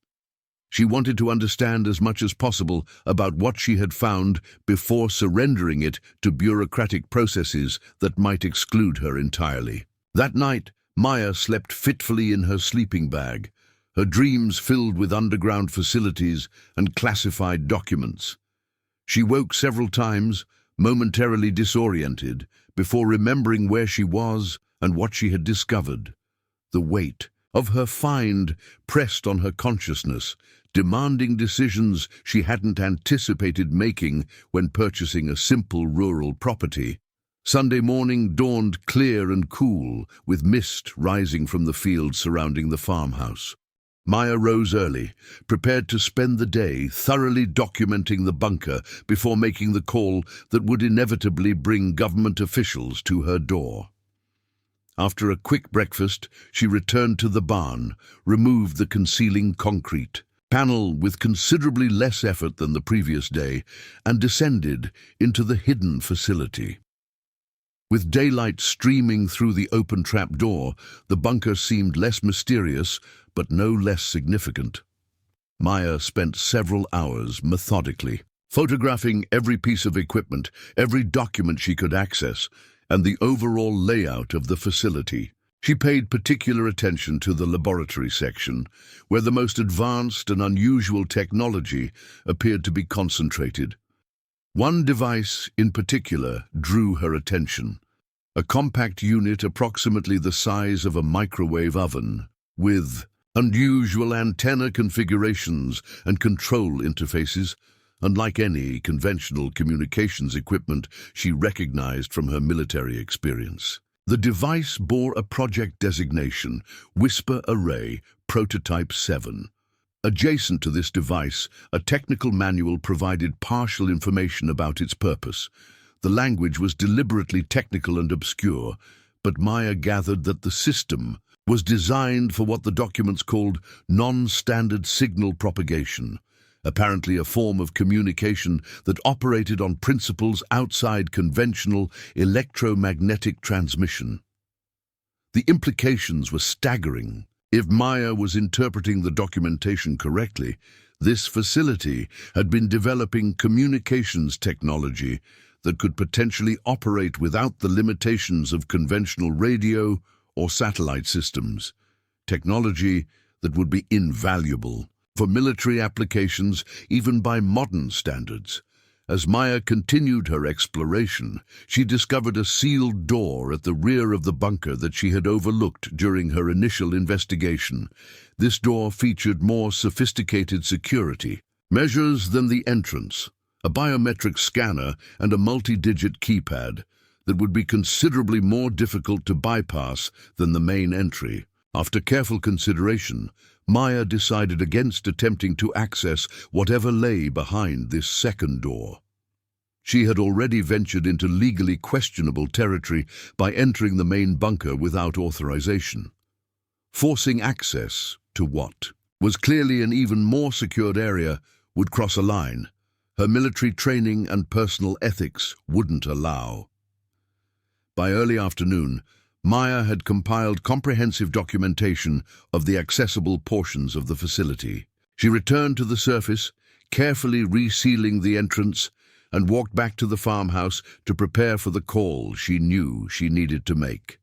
She wanted to understand as much as possible about what she had found before surrendering it to bureaucratic processes that might exclude her entirely. That night, Maya slept fitfully in her sleeping bag, her dreams filled with underground facilities and classified documents. She woke several times, momentarily disoriented, before remembering where she was and what she had discovered. The weight of her find pressed on her consciousness, demanding decisions she hadn't anticipated making when purchasing a simple rural property. Sunday morning dawned clear and cool, with mist rising from the fields surrounding the farmhouse. Maya rose early, prepared to spend the day thoroughly documenting the bunker before making the call that would inevitably bring government officials to her door. After a quick breakfast, she returned to the barn, removed the concealing concrete panel with considerably less effort than the previous day, and descended into the hidden facility. With daylight streaming through the open trapdoor, the bunker seemed less mysterious, but no less significant. Maya spent several hours methodically, photographing every piece of equipment, every document she could access, and the overall layout of the facility. She paid particular attention to the laboratory section, where the most advanced and unusual technology appeared to be concentrated. One device in particular drew her attention, a compact unit approximately the size of a microwave oven, with unusual antenna configurations and control interfaces, unlike any conventional communications equipment she recognized from her military experience. The device bore a project designation, Whisper Array Prototype 7. Adjacent to this device, a technical manual provided partial information about its purpose. The language was deliberately technical and obscure, but Maya gathered that the system was designed for what the documents called non-standard signal propagation, apparently a form of communication that operated on principles outside conventional electromagnetic transmission. The implications were staggering. If Maya was interpreting the documentation correctly, this facility had been developing communications technology that could potentially operate without the limitations of conventional radio or satellite systems, technology that would be invaluable for military applications even by modern standards. As Maya continued her exploration, she discovered a sealed door at the rear of the bunker that she had overlooked during her initial investigation. This door featured more sophisticated security measures than the entrance, a biometric scanner and a multi-digit keypad that would be considerably more difficult to bypass than the main entry. After careful consideration, Maya decided against attempting to access whatever lay behind this second door. She had already ventured into legally questionable territory by entering the main bunker without authorization. Forcing access to what was clearly an even more secured area would cross a line her military training and personal ethics wouldn't allow. By early afternoon, Maya had compiled comprehensive documentation of the accessible portions of the facility. She returned to the surface, carefully resealing the entrance, and walked back to the farmhouse to prepare for the call she knew she needed to make.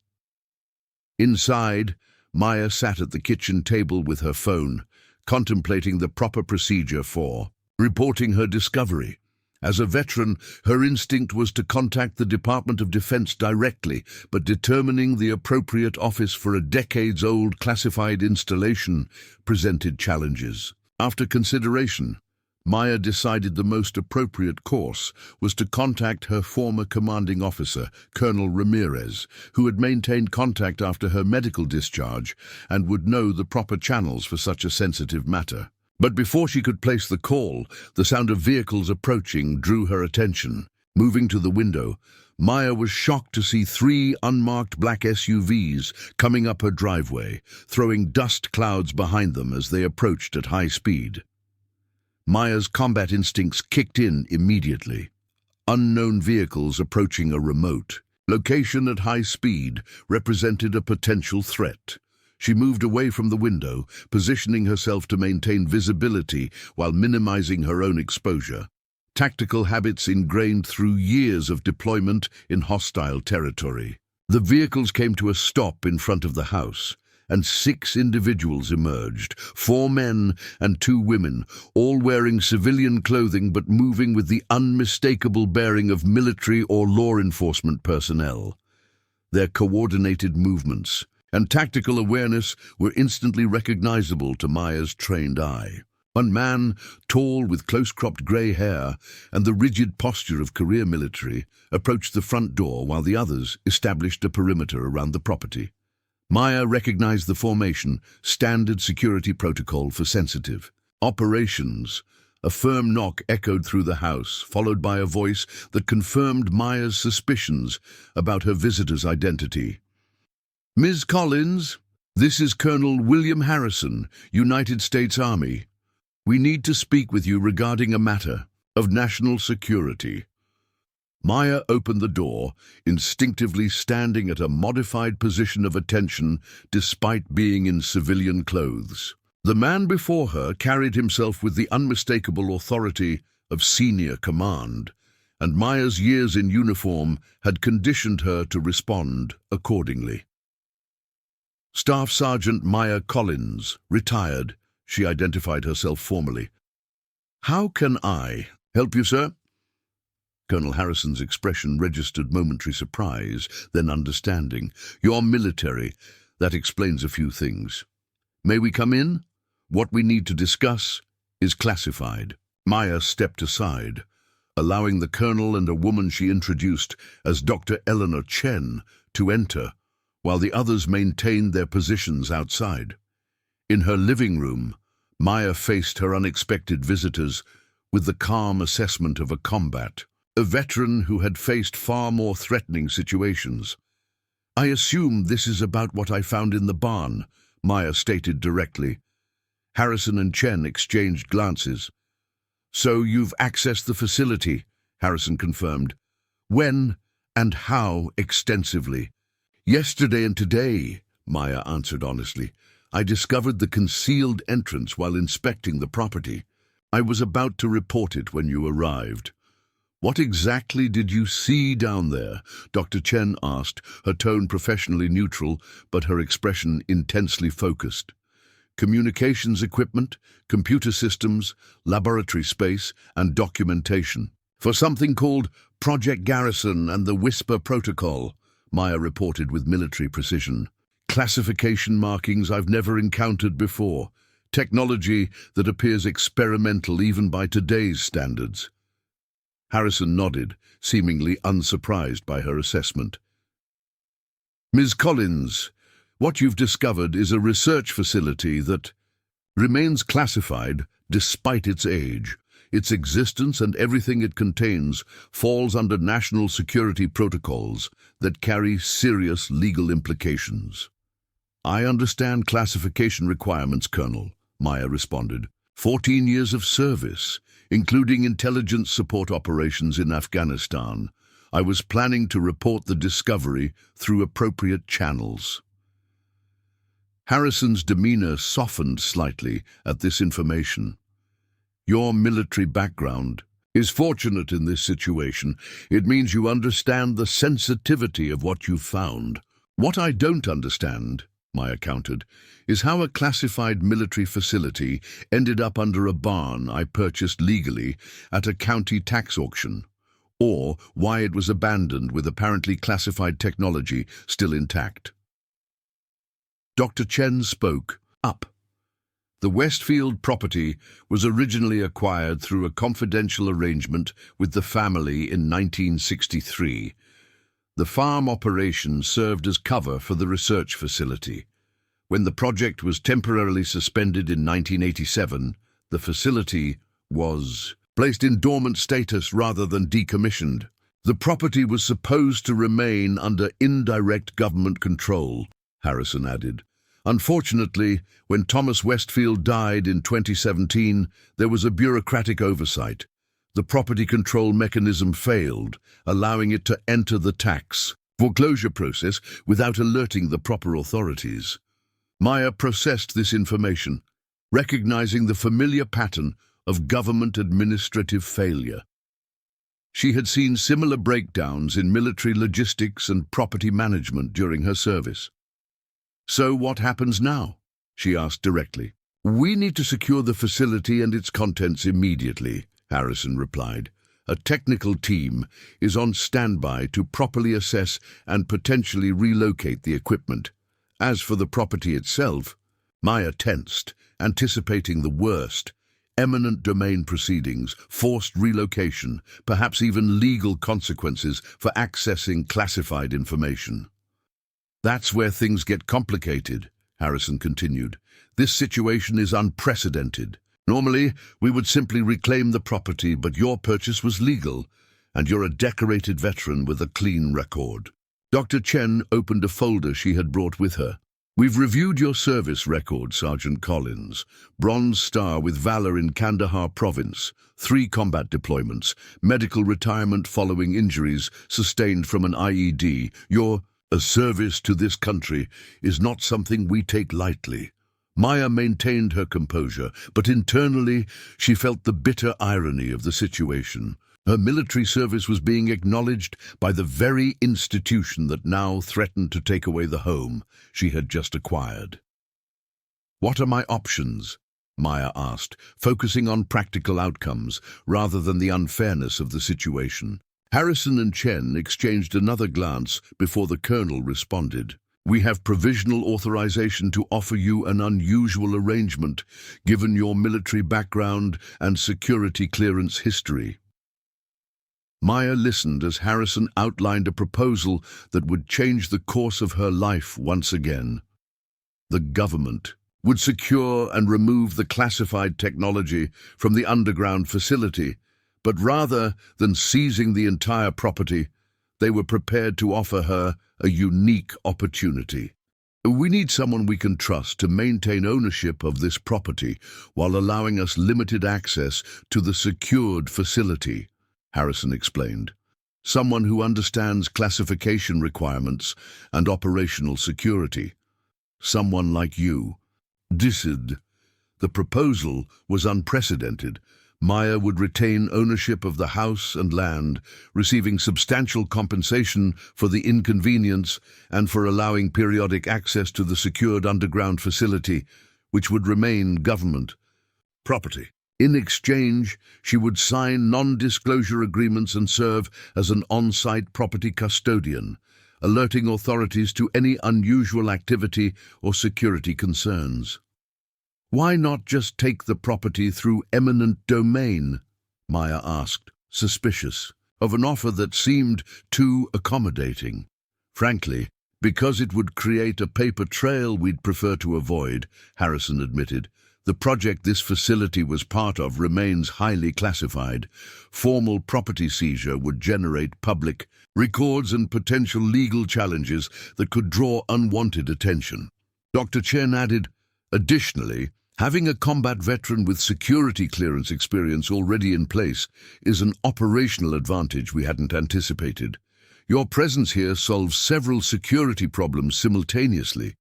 Inside, Maya sat at the kitchen table with her phone, contemplating the proper procedure for reporting her discovery. As a veteran, her instinct was to contact the Department of Defense directly, but determining the appropriate office for a decades-old classified installation presented challenges. After consideration, Maya decided the most appropriate course was to contact her former commanding officer, Colonel Ramirez, who had maintained contact after her medical discharge and would know the proper channels for such a sensitive matter. But before she could place the call, the sound of vehicles approaching drew her attention. Moving to the window, Maya was shocked to see 3 unmarked black SUVs coming up her driveway, throwing dust clouds behind them as they approached at high speed. Maya's combat instincts kicked in immediately. Unknown vehicles approaching a remote location at high speed represented a potential threat. She moved away from the window, positioning herself to maintain visibility while minimizing her own exposure. Tactical habits ingrained through years of deployment in hostile territory. The vehicles came to a stop in front of the house, and 6 individuals emerged, 4 men and 2 women, all wearing civilian clothing but moving with the unmistakable bearing of military or law enforcement personnel. Their coordinated movements and tactical awareness were instantly recognizable to Maya's trained eye. One man, tall with close-cropped grey hair and the rigid posture of career military, approached the front door while the others established a perimeter around the property. Maya recognized the formation, standard security protocol for sensitive operations. A firm knock echoed through the house, followed by a voice that confirmed Maya's suspicions about her visitor's identity. "Ms. Collins, this is Colonel William Harrison, United States Army. We need to speak with you regarding a matter of national security." Maya opened the door, instinctively standing at a modified position of attention despite being in civilian clothes. The man before her carried himself with the unmistakable authority of senior command, and Maya's years in uniform had conditioned her to respond accordingly. "Staff Sergeant Maya Collins, retired," she identified herself formally. "How can I help you, sir?" Colonel Harrison's expression registered momentary surprise, then understanding. "You're military. That explains a few things. May we come in? What we need to discuss is classified." Maya stepped aside, allowing the colonel and a woman she introduced as Dr. Eleanor Chen to enter, while the others maintained their positions outside. In her living room, Maya faced her unexpected visitors with the calm assessment of a combat, a veteran who had faced far more threatening situations. "I assume this is about what I found in the barn," Maya stated directly. Harrison and Chen exchanged glances. "So you've accessed the facility," Harrison confirmed. "When and how extensively?" "Yesterday and today," Maya answered honestly. "I discovered the concealed entrance while inspecting the property. I was about to report it when you arrived." "What exactly did you see down there?" Dr. Chen asked, her tone professionally neutral, but her expression intensely focused. "Communications equipment, computer systems, laboratory space, and documentation. For something called Project Garrison and the Whisper Protocol," Maya reported with military precision. "Classification markings I've never encountered before. Technology that appears experimental even by today's standards." Harrison nodded, seemingly unsurprised by her assessment. "Ms. Collins, what you've discovered is a research facility that remains classified despite its age. Its existence and everything it contains falls under national security protocols that carry serious legal implications." "I understand classification requirements, Colonel," Maya responded. 14 years of service, including intelligence support operations in Afghanistan. I was planning to report the discovery through appropriate channels." Harrison's demeanor softened slightly at this information. "Your military background is fortunate in this situation. It means you understand the sensitivity of what you've found. What I don't understand," Maya countered, "is how a classified military facility ended up under a barn I purchased legally at a county tax auction, or why it was abandoned with apparently classified technology still intact." Dr. Chen spoke up. The Westfield property was originally acquired through a confidential arrangement with the family in 1963. The farm operation served as cover for the research facility. When the project was temporarily suspended in 1987, the facility was placed in dormant status rather than decommissioned. The property was supposed to remain under indirect government control, Harrison added. Unfortunately, when Thomas Westfield died in 2017, there was a bureaucratic oversight. The property control mechanism failed, allowing it to enter the tax foreclosure process without alerting the proper authorities. Maya processed this information, recognizing the familiar pattern of government administrative failure. She had seen similar breakdowns in military logistics and property management during her service. "So what happens now?" she asked directly. "We need to secure the facility and its contents immediately," Harrison replied. "A technical team is on standby to properly assess and potentially relocate the equipment. As for the property itself," Maya tensed, anticipating the worst. Eminent domain proceedings, forced relocation, perhaps even legal consequences for accessing classified information. "That's where things get complicated," Harrison continued. "This situation is unprecedented. Normally, we would simply reclaim the property, but your purchase was legal, and you're a decorated veteran with a clean record." Dr. Chen opened a folder she had brought with her. "We've reviewed your service record, Sergeant Collins. Bronze Star with valor in Kandahar Province, 3 combat deployments, medical retirement following injuries sustained from an IED. A service to this country is not something we take lightly." Maya maintained her composure, but internally she felt the bitter irony of the situation. Her military service was being acknowledged by the very institution that now threatened to take away the home she had just acquired. "What are my options?" Maya asked, focusing on practical outcomes rather than the unfairness of the situation. Harrison and Chen exchanged another glance before the colonel responded. "We have provisional authorization to offer you an unusual arrangement, given your military background and security clearance history." Maya listened as Harrison outlined a proposal that would change the course of her life once again. The government would secure and remove the classified technology from the underground facility, but rather than seizing the entire property, they were prepared to offer her a unique opportunity. "We need someone we can trust to maintain ownership of this property while allowing us limited access to the secured facility," Harrison explained. "Someone who understands classification requirements and operational security. Someone like you." The proposal was unprecedented. Maya would retain ownership of the house and land, receiving substantial compensation for the inconvenience and for allowing periodic access to the secured underground facility, which would remain government property. In exchange, she would sign non-disclosure agreements and serve as an on-site property custodian, alerting authorities to any unusual activity or security concerns. "Why not just take the property through eminent domain?" Maya asked, suspicious of an offer that seemed too accommodating. "Frankly, because it would create a paper trail we'd prefer to avoid," Harrison admitted. "The project this facility was part of remains highly classified. Formal property seizure would generate public records and potential legal challenges that could draw unwanted attention." Dr. Chen added, "Additionally, having a combat veteran with security clearance experience already in place is an operational advantage we hadn't anticipated. Your presence here solves several security problems simultaneously."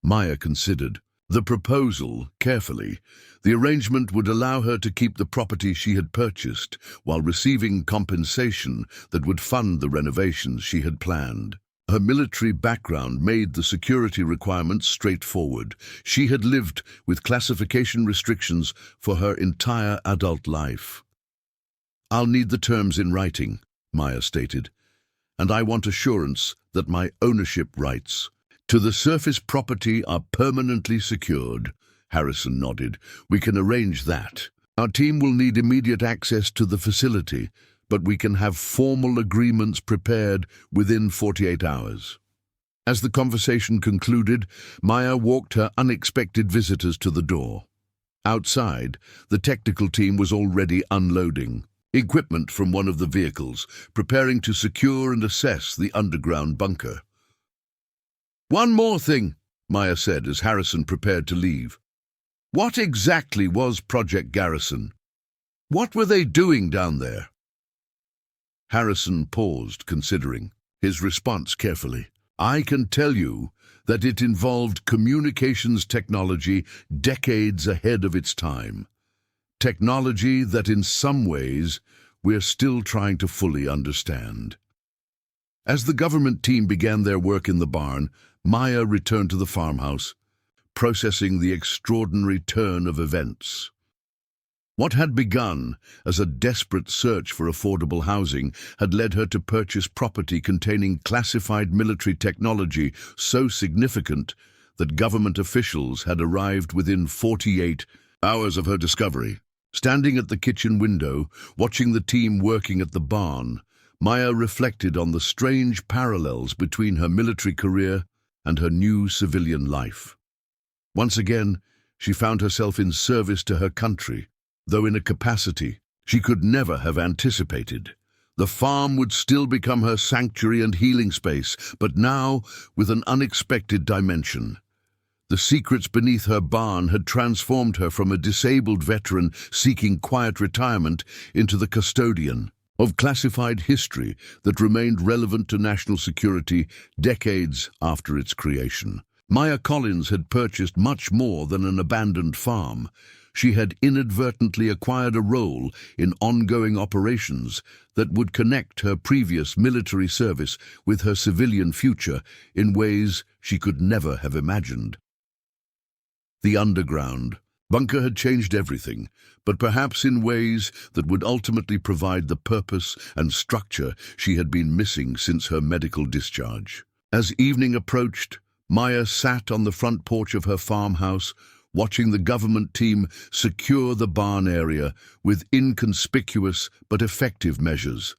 Maya considered the proposal carefully. The arrangement would allow her to keep the property she had purchased while receiving compensation that would fund the renovations she had planned. Her military background made the security requirements straightforward. She had lived with classification restrictions for her entire adult life. "I'll need the terms in writing," Maya stated, "and I want assurance that my ownership rights to the surface property are permanently secured." Harrison nodded. "We can arrange that. Our team will need immediate access to the facility, but we can have formal agreements prepared within 48 hours. As the conversation concluded, Maya walked her unexpected visitors to the door. Outside, the technical team was already unloading equipment from one of the vehicles, preparing to secure and assess the underground bunker. "One more thing," Maya said as Harrison prepared to leave. "What exactly was Project Garrison? What were they doing down there?" Harrison paused, considering his response carefully. "I can tell you that it involved communications technology decades ahead of its time. Technology that in some ways we're still trying to fully understand." As the government team began their work in the barn, Maya returned to the farmhouse, processing the extraordinary turn of events. What had begun as a desperate search for affordable housing had led her to purchase property containing classified military technology so significant that government officials had arrived within 48 hours of her discovery. Standing at the kitchen window, watching the team working at the barn, Maya reflected on the strange parallels between her military career and her new civilian life. Once again, she found herself in service to her country, though in a capacity she could never have anticipated. The farm would still become her sanctuary and healing space, but now with an unexpected dimension. The secrets beneath her barn had transformed her from a disabled veteran seeking quiet retirement into the custodian of classified history that remained relevant to national security decades after its creation. Maya Collins had purchased much more than an abandoned farm. She had inadvertently acquired a role in ongoing operations that would connect her previous military service with her civilian future in ways she could never have imagined. The underground bunker had changed everything, but perhaps in ways that would ultimately provide the purpose and structure she had been missing since her medical discharge. As evening approached, Maya sat on the front porch of her farmhouse, watching the government team secure the barn area with inconspicuous but effective measures.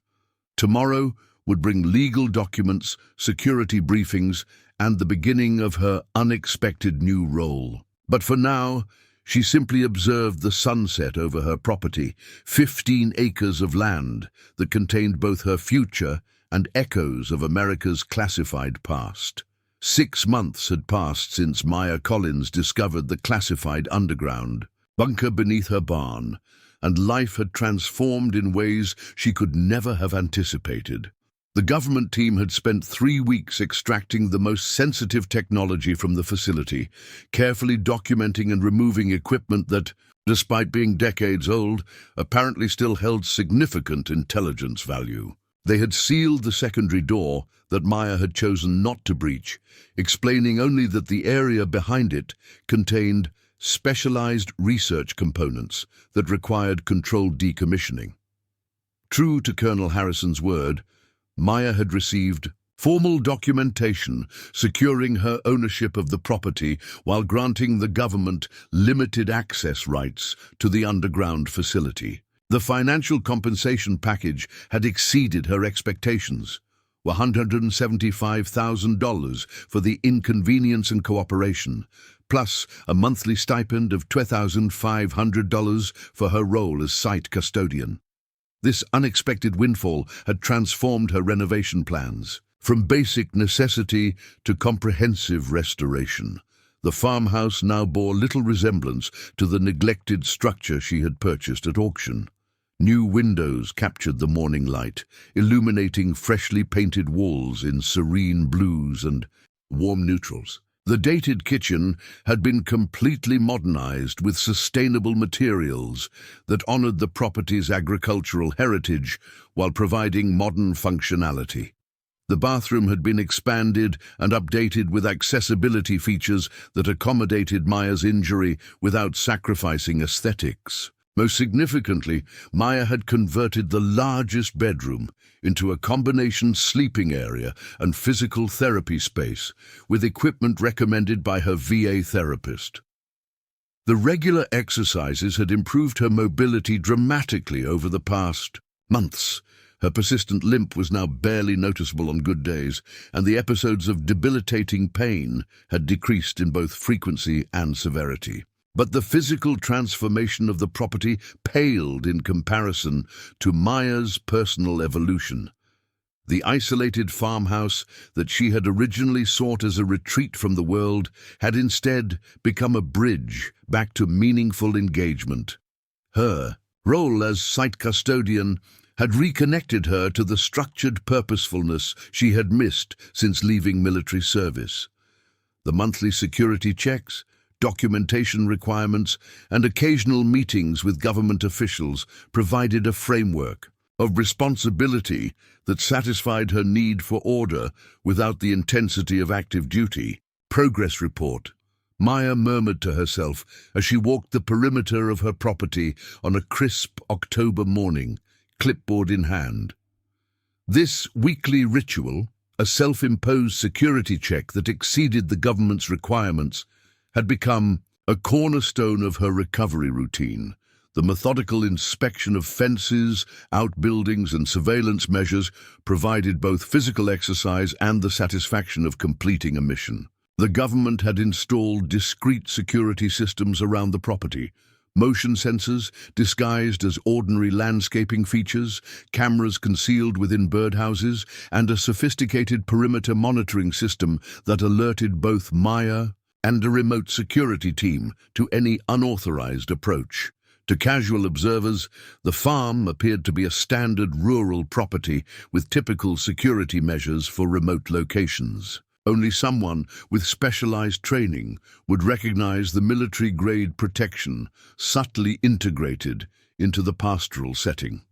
Tomorrow would bring legal documents, security briefings, and the beginning of her unexpected new role. But for now, she simply observed the sunset over her property, 15 acres of land that contained both her future and echoes of America's classified past. 6 months had passed since Maya Collins discovered the classified underground bunker beneath her barn, and life had transformed in ways she could never have anticipated. The government team had spent 3 weeks extracting the most sensitive technology from the facility, carefully documenting and removing equipment that, despite being decades old, apparently still held significant intelligence value. They had sealed the secondary door that Maya had chosen not to breach, explaining only that the area behind it contained specialized research components that required controlled decommissioning. True to Colonel Harrison's word, Maya had received formal documentation securing her ownership of the property while granting the government limited access rights to the underground facility. The financial compensation package had exceeded her expectations, $175,000 for the inconvenience and cooperation, plus a monthly stipend of $2,500 for her role as site custodian. This unexpected windfall had transformed her renovation plans. From basic necessity to comprehensive restoration, the farmhouse now bore little resemblance to the neglected structure she had purchased at auction. New windows captured the morning light, illuminating freshly painted walls in serene blues and warm neutrals. The dated kitchen had been completely modernized with sustainable materials that honored the property's agricultural heritage while providing modern functionality. The bathroom had been expanded and updated with accessibility features that accommodated Maya's injury without sacrificing aesthetics. Most significantly, Maya had converted the largest bedroom into a combination sleeping area and physical therapy space with equipment recommended by her VA therapist. The regular exercises had improved her mobility dramatically over the past months. Her persistent limp was now barely noticeable on good days, and the episodes of debilitating pain had decreased in both frequency and severity. But the physical transformation of the property paled in comparison to Maya's personal evolution. The isolated farmhouse that she had originally sought as a retreat from the world had instead become a bridge back to meaningful engagement. Her role as site custodian had reconnected her to the structured purposefulness she had missed since leaving military service. The monthly security checks, documentation requirements, and occasional meetings with government officials provided a framework of responsibility that satisfied her need for order without the intensity of active duty. Progress report, Maya murmured to herself as she walked the perimeter of her property on a crisp October morning, clipboard in hand. This weekly ritual, a self-imposed security check that exceeded the government's requirements, had become a cornerstone of her recovery routine. The methodical inspection of fences, outbuildings, and surveillance measures provided both physical exercise and the satisfaction of completing a mission. The government had installed discrete security systems around the property, motion sensors disguised as ordinary landscaping features, cameras concealed within birdhouses, and a sophisticated perimeter monitoring system that alerted both Maya and a remote security team to any unauthorized approach. To casual observers, the farm appeared to be a standard rural property with typical security measures for remote locations. Only someone with specialized training would recognize the military-grade protection subtly integrated into the pastoral setting.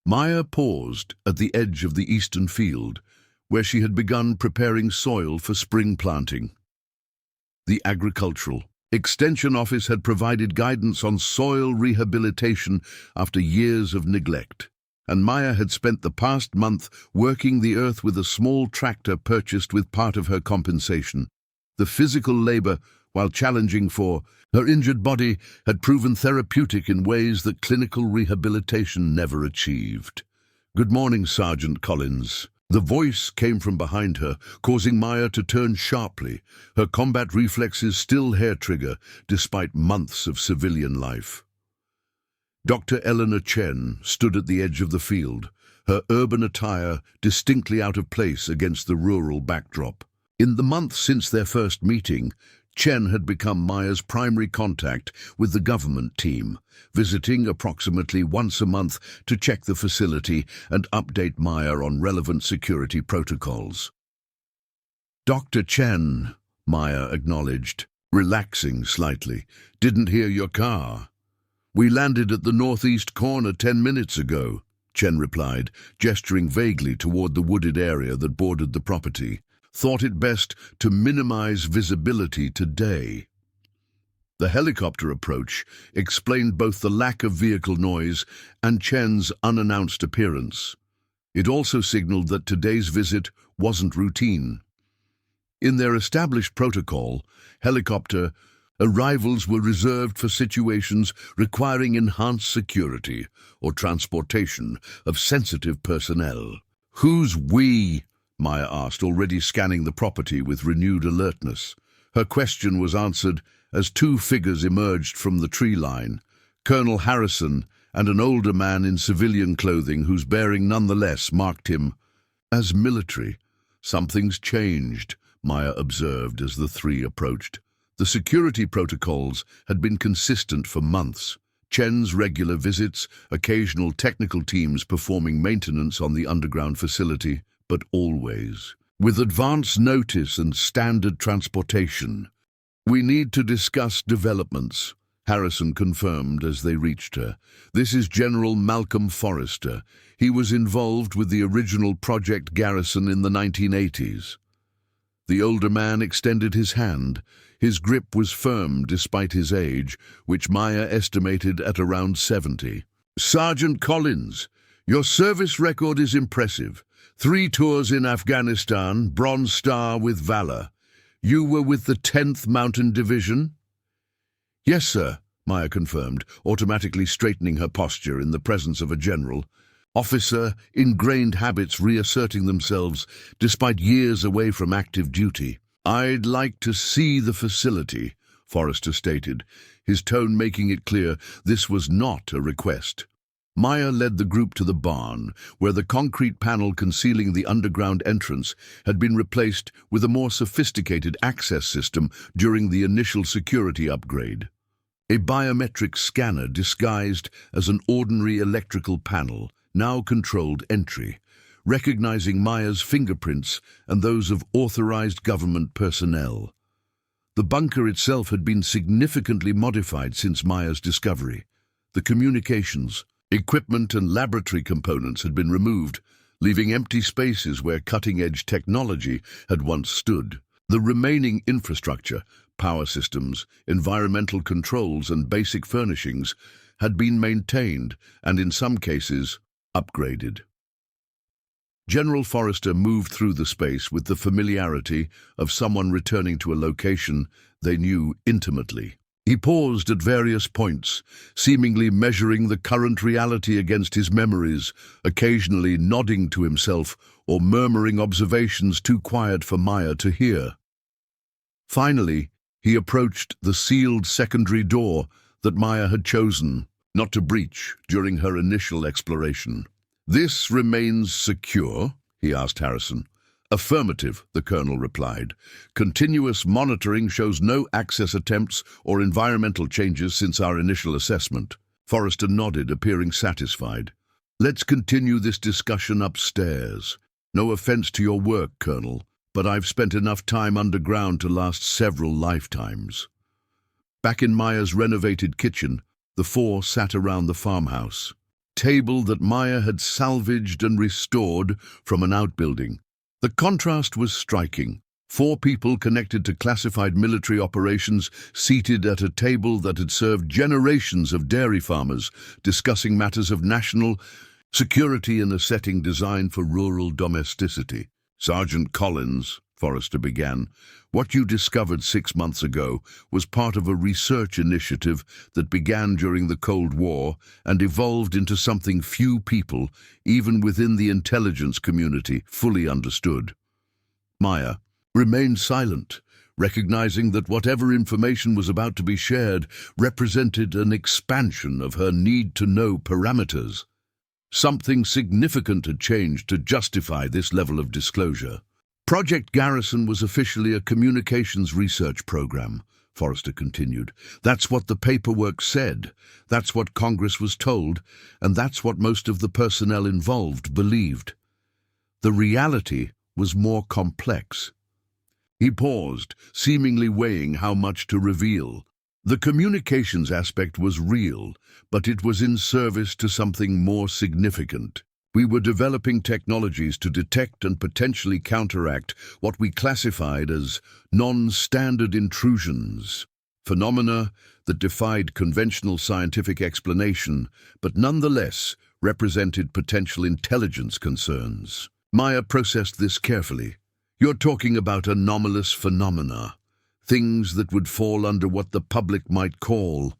Maya paused at the edge of the eastern field, where she had begun preparing soil for spring planting. The Agricultural Extension Office had provided guidance on soil rehabilitation after years of neglect, and Maya had spent the past month working the earth with a small tractor purchased with part of her compensation. The physical labor, while challenging for her injured body, had proven therapeutic in ways that clinical rehabilitation never achieved. "Good morning, Sergeant Collins." The voice came from behind her, causing Maya to turn sharply, her combat reflexes still hair-trigger despite months of civilian life. Dr. Eleanor Chen stood at the edge of the field, her urban attire distinctly out of place against the rural backdrop. In the months since their first meeting, Chen had become Maya's primary contact with the government team, visiting approximately once a month to check the facility and update Maya on relevant security protocols. "Dr. Chen," Maya acknowledged, relaxing slightly, "didn't hear your car." "We landed at the northeast corner 10 minutes ago," Chen replied, gesturing vaguely toward the wooded area that bordered the property. "Thought it best to minimize visibility today." The helicopter approach explained both the lack of vehicle noise and Chen's unannounced appearance. It also signaled that today's visit wasn't routine. In their established protocol, helicopter arrivals were reserved for situations requiring enhanced security or transportation of sensitive personnel. "Who's we?" Maya asked, already scanning the property with renewed alertness. Her question was answered as two figures emerged from the tree line, Colonel Harrison and an older man in civilian clothing whose bearing nonetheless marked him as military. "Something's changed," Maya observed as the three approached. The security protocols had been consistent for months. Chen's regular visits, occasional technical teams performing maintenance on the underground facility, but always with advance notice and standard transportation. "We need to discuss developments," Harrison confirmed as they reached her. "This is General Malcolm Forrester. He was involved with the original Project Garrison in the 1980s. The older man extended his hand. His grip was firm despite his age, which Maya estimated at around 70. "Sergeant Collins, your service record is impressive. 3 tours in Afghanistan, Bronze Star with Valor. You were with the 10th Mountain Division?" Yes, sir, Maya confirmed, automatically straightening her posture in the presence of a general. Officer, ingrained habits reasserting themselves despite years away from active duty. I'd like to see the facility, Forrester stated, his tone making it clear this was not a request. Maya led the group to the barn, where the concrete panel concealing the underground entrance had been replaced with a more sophisticated access system during the initial security upgrade. A biometric scanner disguised as an ordinary electrical panel now controlled entry, recognizing Maya's fingerprints and those of authorized government personnel. The bunker itself had been significantly modified since Maya's discovery. The communications, equipment and laboratory components had been removed, leaving empty spaces where cutting-edge technology had once stood. The remaining infrastructure, power systems, environmental controls and basic furnishings had been maintained and, in some cases, upgraded. General Forrester moved through the space with the familiarity of someone returning to a location they knew intimately. He paused at various points, seemingly measuring the current reality against his memories, occasionally nodding to himself or murmuring observations too quiet for Maya to hear. Finally, he approached the sealed secondary door that Maya had chosen not to breach during her initial exploration. "This remains secure?" he asked Harrison. "Affirmative," the colonel replied. "Continuous monitoring shows no access attempts or environmental changes since our initial assessment." Forrester nodded, appearing satisfied. "Let's continue this discussion upstairs. No offense to your work, Colonel, but I've spent enough time underground to last several lifetimes." Back in Maya's renovated kitchen, the four sat around the farmhouse table that Maya had salvaged and restored from an outbuilding. The contrast was striking. Four people connected to classified military operations seated at a table that had served generations of dairy farmers, discussing matters of national security in a setting designed for rural domesticity. "Sergeant Collins," Forrester began, "what you discovered 6 months ago was part of a research initiative that began during the Cold War and evolved into something few people, even within the intelligence community, fully understood." Maya remained silent, recognizing that whatever information was about to be shared represented an expansion of her need-to-know parameters. Something significant had changed to justify this level of disclosure. Project Garrison was officially a communications research program, Forrester continued. That's what the paperwork said, that's what Congress was told, and that's what most of the personnel involved believed. The reality was more complex. He paused, seemingly weighing how much to reveal. The communications aspect was real, but it was in service to something more significant. We were developing technologies to detect and potentially counteract what we classified as non-standard intrusions, phenomena that defied conventional scientific explanation, but nonetheless represented potential intelligence concerns. Maya processed this carefully. "You're talking about anomalous phenomena, things that would fall under what the public might call..."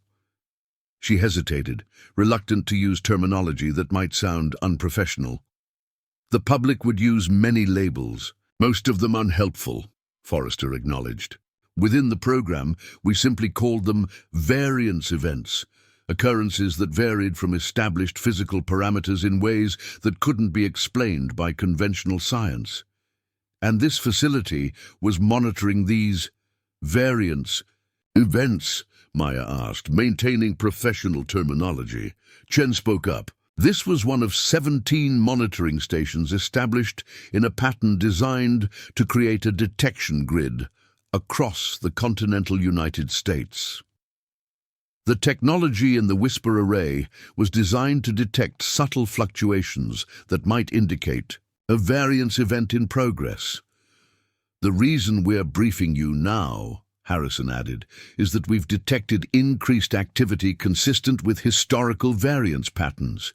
She hesitated, reluctant to use terminology that might sound unprofessional. "The public would use many labels, most of them unhelpful," Forrester acknowledged. "Within the program, we simply called them variance events, occurrences that varied from established physical parameters in ways that couldn't be explained by conventional science. And this facility was monitoring these variance events," Maya asked, maintaining professional terminology. Chen spoke up. "This was one of 17 monitoring stations established in a pattern designed to create a detection grid across the continental United States. The technology in the Whisper Array was designed to detect subtle fluctuations that might indicate a variance event in progress. The reason we're briefing you now," Harrison added, "is that we've detected increased activity consistent with historical variance patterns.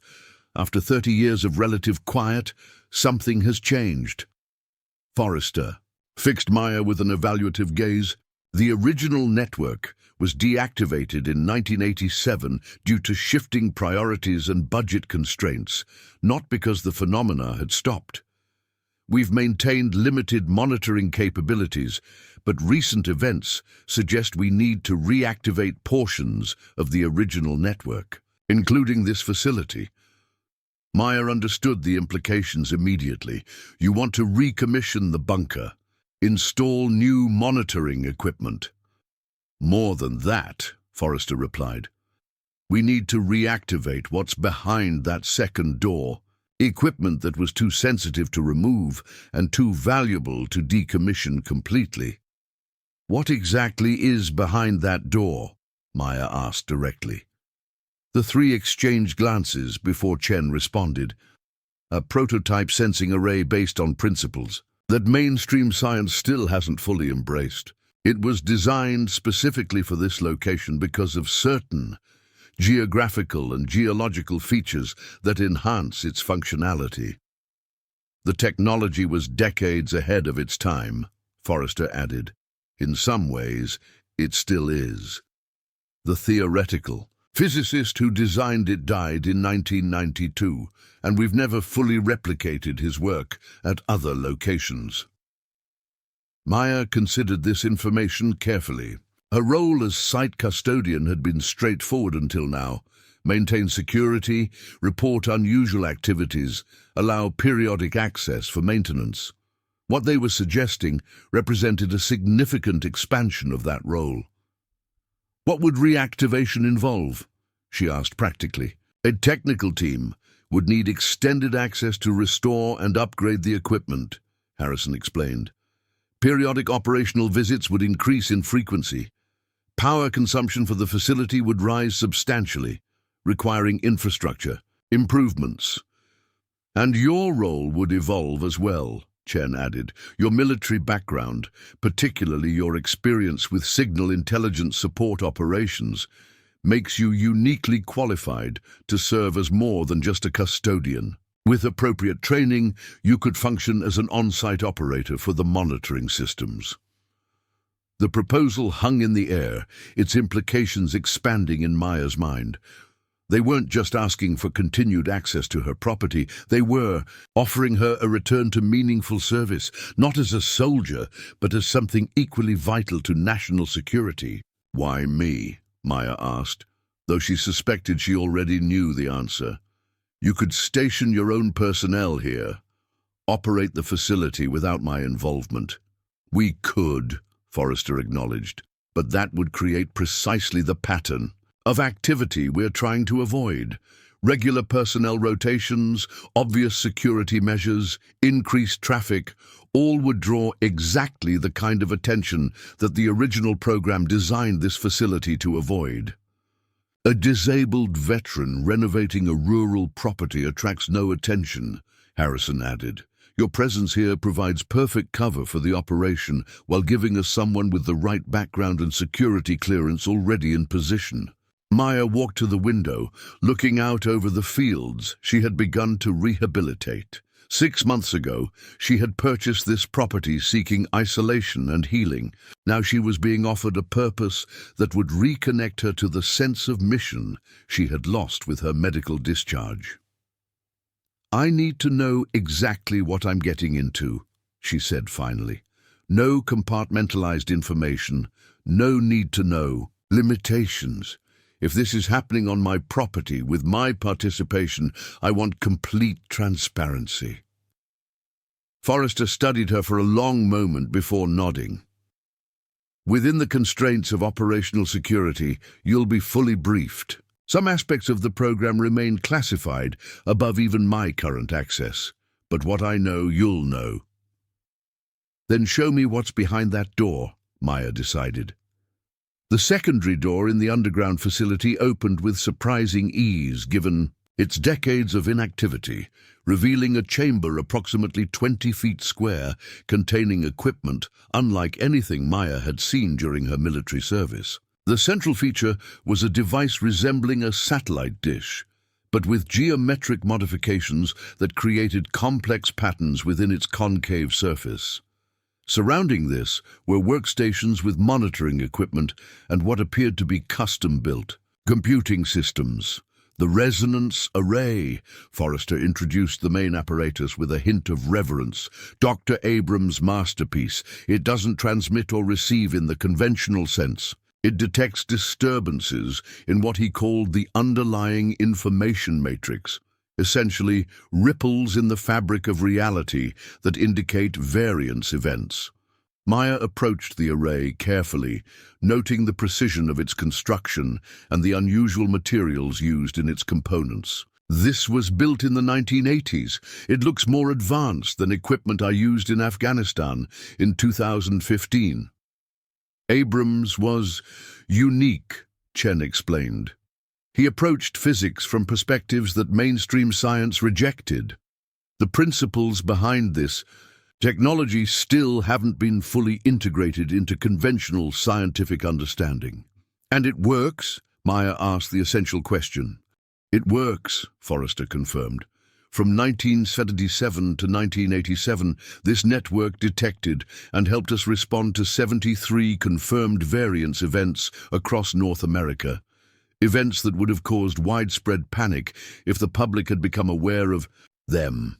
After 30 years of relative quiet, something has changed." Forrester fixed Maya with an evaluative gaze. "The original network was deactivated in 1987 due to shifting priorities and budget constraints, not because the phenomena had stopped. We've maintained limited monitoring capabilities, but recent events suggest we need to reactivate portions of the original network, including this facility. Maya understood the implications immediately. You want to recommission the bunker, install new monitoring equipment. More than that, Forrester replied. We need to reactivate what's behind that second door. Equipment that was too sensitive to remove and too valuable to decommission completely. What exactly is behind that door? Maya asked directly. The three exchanged glances before Chen responded. A prototype sensing array based on principles that mainstream science still hasn't fully embraced. It was designed specifically for this location because of certain geographical and geological features that enhance its functionality. The technology was decades ahead of its time, Forrester added. In some ways, it still is. The theoretical physicist who designed it died in 1992, and we've never fully replicated his work at other locations. Maya considered this information carefully. Her role as site custodian had been straightforward until now. Maintain security, report unusual activities, allow periodic access for maintenance. What they were suggesting represented a significant expansion of that role. What would reactivation involve? She asked practically. A technical team would need extended access to restore and upgrade the equipment, Harrison explained. Periodic operational visits would increase in frequency. Power consumption for the facility would rise substantially, requiring infrastructure, improvements. And your role would evolve as well, Chen added. Your military background, particularly your experience with signal intelligence support operations, makes you uniquely qualified to serve as more than just a custodian. With appropriate training, you could function as an on-site operator for the monitoring systems. The proposal hung in the air, its implications expanding in Maya's mind. They weren't just asking for continued access to her property, they were offering her a return to meaningful service, not as a soldier, but as something equally vital to national security. Why me? Maya asked, though she suspected she already knew the answer. You could station your own personnel here, operate the facility without my involvement. We could, Forrester acknowledged, but that would create precisely the pattern of activity we're trying to avoid. Regular personnel rotations, obvious security measures, increased traffic, all would draw exactly the kind of attention that the original program designed this facility to avoid. A disabled veteran renovating a rural property attracts no attention, Harrison added. Your presence here provides perfect cover for the operation while giving us someone with the right background and security clearance already in position. Maya walked to the window, looking out over the fields she had begun to rehabilitate. 6 months ago, she had purchased this property seeking isolation and healing. Now she was being offered a purpose that would reconnect her to the sense of mission she had lost with her medical discharge. I need to know exactly what I'm getting into, she said finally. No compartmentalized information, no need to know, limitations. If this is happening on my property with my participation, I want complete transparency. Forrester studied her for a long moment before nodding. Within the constraints of operational security, you'll be fully briefed. Some aspects of the program remain classified above even my current access, but what I know, you'll know. Then show me what's behind that door, Maya decided. The secondary door in the underground facility opened with surprising ease given its decades of inactivity, revealing a chamber approximately 20 feet square containing equipment unlike anything Maya had seen during her military service. The central feature was a device resembling a satellite dish, but with geometric modifications that created complex patterns within its concave surface. Surrounding this were workstations with monitoring equipment and what appeared to be custom-built computing systems. The resonance array. Forrester introduced the main apparatus with a hint of reverence. Dr. Abrams' masterpiece. It doesn't transmit or receive in the conventional sense. It detects disturbances in what he called the underlying information matrix, essentially ripples in the fabric of reality that indicate variance events. Maya approached the array carefully, noting the precision of its construction and the unusual materials used in its components. This was built in the 1980s. It looks more advanced than equipment I used in Afghanistan in 2015. Abrams was unique, Chen explained. He approached physics from perspectives that mainstream science rejected. The principles behind this technology still haven't been fully integrated into conventional scientific understanding. And it works? Maya asked the essential question. It works, Forrester confirmed. From 1977 to 1987, this network detected and helped us respond to 73 confirmed variance events across North America. Events that would have caused widespread panic if the public had become aware of them.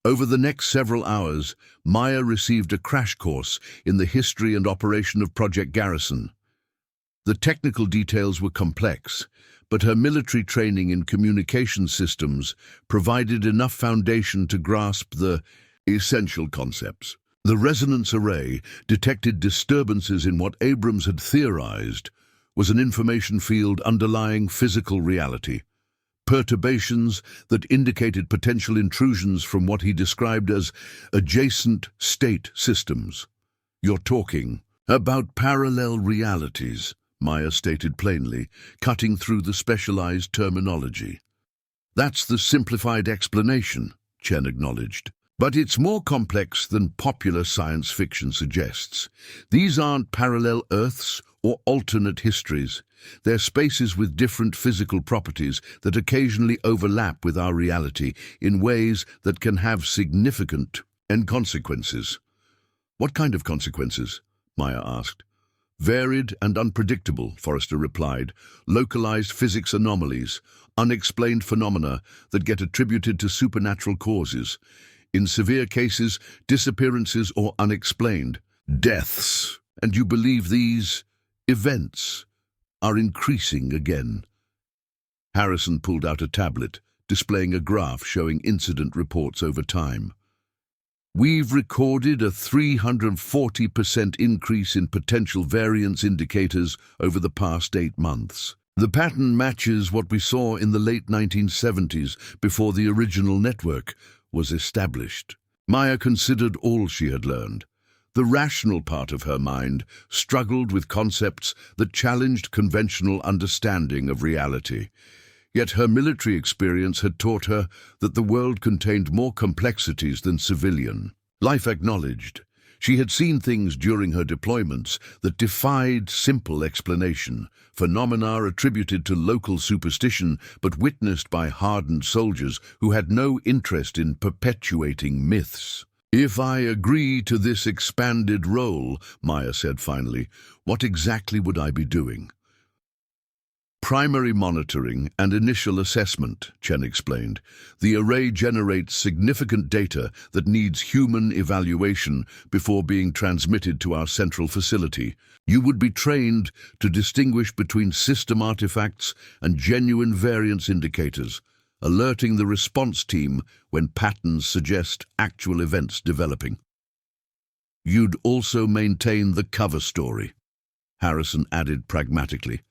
Over the next several hours, Maya received a crash course in the history and operation of Project Garrison. The technical details were complex, but her military training in communication systems provided enough foundation to grasp the essential concepts. The resonance array detected disturbances in what Abrams had theorized was an information field underlying physical reality. Perturbations that indicated potential intrusions from what he described as adjacent state systems. "You're talking about parallel realities," Maya stated plainly, cutting through the specialized terminology. "That's the simplified explanation," Chen acknowledged. "But it's more complex than popular science fiction suggests. These aren't parallel Earths or alternate histories. They're spaces with different physical properties that occasionally overlap with our reality in ways that can have significant consequences." "What kind of consequences?" Maya asked. "Varied and unpredictable," Forrester replied. "Localized physics anomalies, unexplained phenomena that get attributed to supernatural causes. In severe cases, disappearances or unexplained deaths. And you believe these events are increasing again?" Harrison pulled out a tablet, displaying a graph showing incident reports over time. "We've recorded a 340% increase in potential variance indicators over the past 8 months. The pattern matches what we saw in the late 1970s before the original network was established." Maya considered all she had learned. The rational part of her mind struggled with concepts that challenged conventional understanding of reality. Yet her military experience had taught her that the world contained more complexities than civilian life acknowledged. She had seen things during her deployments that defied simple explanation, phenomena attributed to local superstition but witnessed by hardened soldiers who had no interest in perpetuating myths. "If I agree to this expanded role," Maya said finally, "what exactly would I be doing?" "Primary monitoring and initial assessment," Chen explained. "The array generates significant data that needs human evaluation before being transmitted to our central facility. You would be trained to distinguish between system artifacts and genuine variance indicators, alerting the response team when patterns suggest actual events developing. You'd also maintain the cover story," Harrison added pragmatically.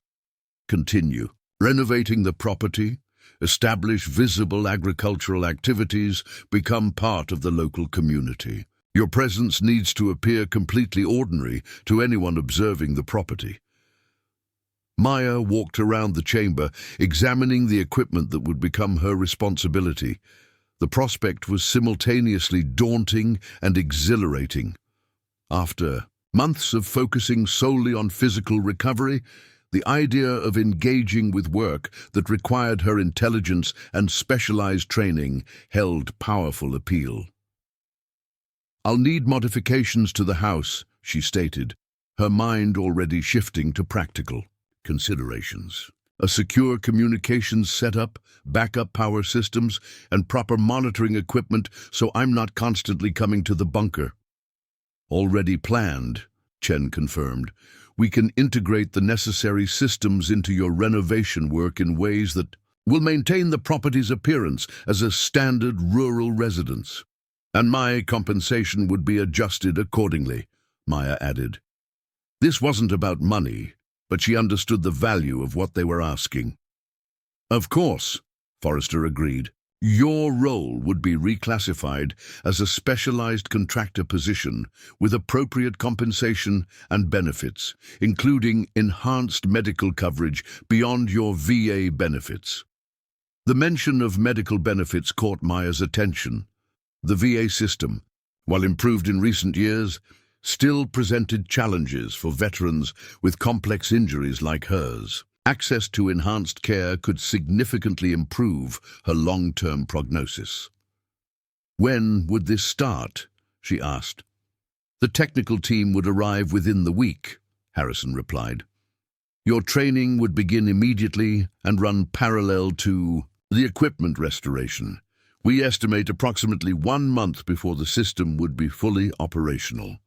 "Continue renovating the property, establish visible agricultural activities, become part of the local community. Your presence needs to appear completely ordinary to anyone observing the property." Maya walked around the chamber, examining the equipment that would become her responsibility. The prospect was simultaneously daunting and exhilarating. After months of focusing solely on physical recovery, the idea of engaging with work that required her intelligence and specialized training held powerful appeal. "I'll need modifications to the house," she stated, her mind already shifting to practical considerations. A secure communications setup, backup power systems, and proper monitoring equipment so I'm not constantly coming to the bunker. "Already planned," Chen confirmed. "We can integrate the necessary systems into your renovation work in ways that will maintain the property's appearance as a standard rural residence. And my compensation would be adjusted accordingly," Maya added. This wasn't about money, but she understood the value of what they were asking. "Of course," Forrester agreed. "Your role would be reclassified as a specialized contractor position with appropriate compensation and benefits, including enhanced medical coverage beyond your VA benefits." The mention of medical benefits caught Maya's attention. The VA system, while improved in recent years, still presented challenges for veterans with complex injuries like hers. Access to enhanced care could significantly improve her long-term prognosis. "When would this start?" she asked. "The technical team would arrive within the week," Harrison replied. "Your training would begin immediately and run parallel to the equipment restoration. We estimate approximately 1 month before the system would be fully operational."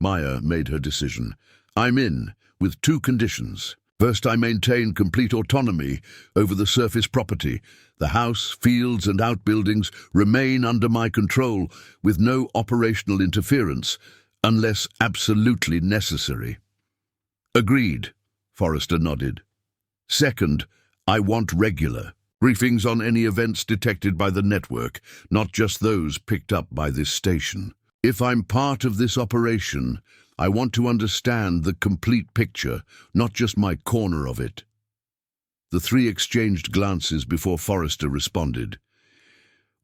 Maya made her decision. "I'm in, with 2 conditions. First, I maintain complete autonomy over the surface property. The house, fields, and outbuildings remain under my control with no operational interference, unless absolutely necessary." "Agreed," Forrester nodded. "Second, I want regular briefings on any events detected by the network, not just those picked up by this station. If I'm part of this operation, I want to understand the complete picture, not just my corner of it." The 3 exchanged glances before Forrester responded.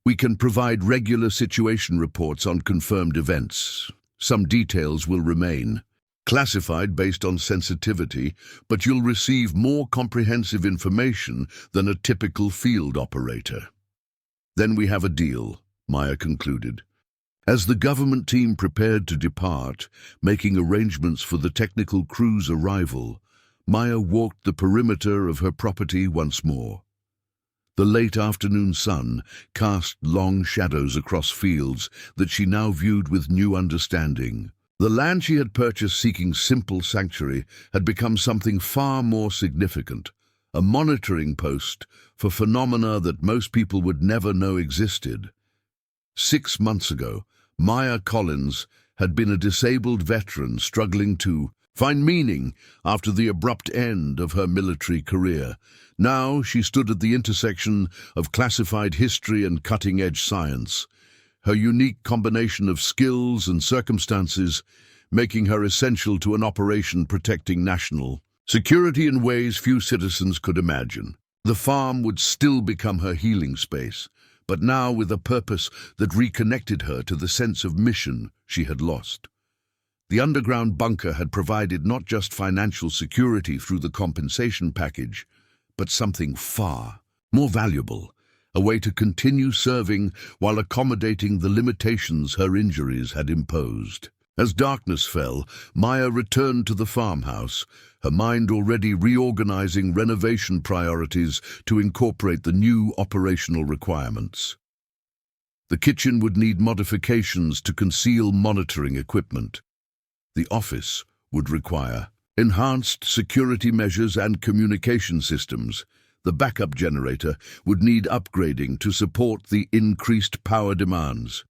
"We can provide regular situation reports on confirmed events. Some details will remain classified based on sensitivity, but you'll receive more comprehensive information than a typical field operator." "Then we have a deal," Maya concluded. As the government team prepared to depart, making arrangements for the technical crew's arrival, Maya walked the perimeter of her property once more. The late afternoon sun cast long shadows across fields that she now viewed with new understanding. The land she had purchased seeking simple sanctuary had become something far more significant, a monitoring post for phenomena that most people would never know existed. 6 months ago, Maya Collins had been a disabled veteran struggling to find meaning after the abrupt end of her military career. Now she stood at the intersection of classified history and cutting-edge science, her unique combination of skills and circumstances making her essential to an operation protecting national security in ways few citizens could imagine. The farm would still become her healing space, but now with a purpose that reconnected her to the sense of mission she had lost. The underground bunker had provided not just financial security through the compensation package, but something far more valuable, a way to continue serving while accommodating the limitations her injuries had imposed. As darkness fell, Maya returned to the farmhouse, her mind already reorganizing renovation priorities to incorporate the new operational requirements. The kitchen would need modifications to conceal monitoring equipment. The office would require enhanced security measures and communication systems. The backup generator would need upgrading to support the increased power demands.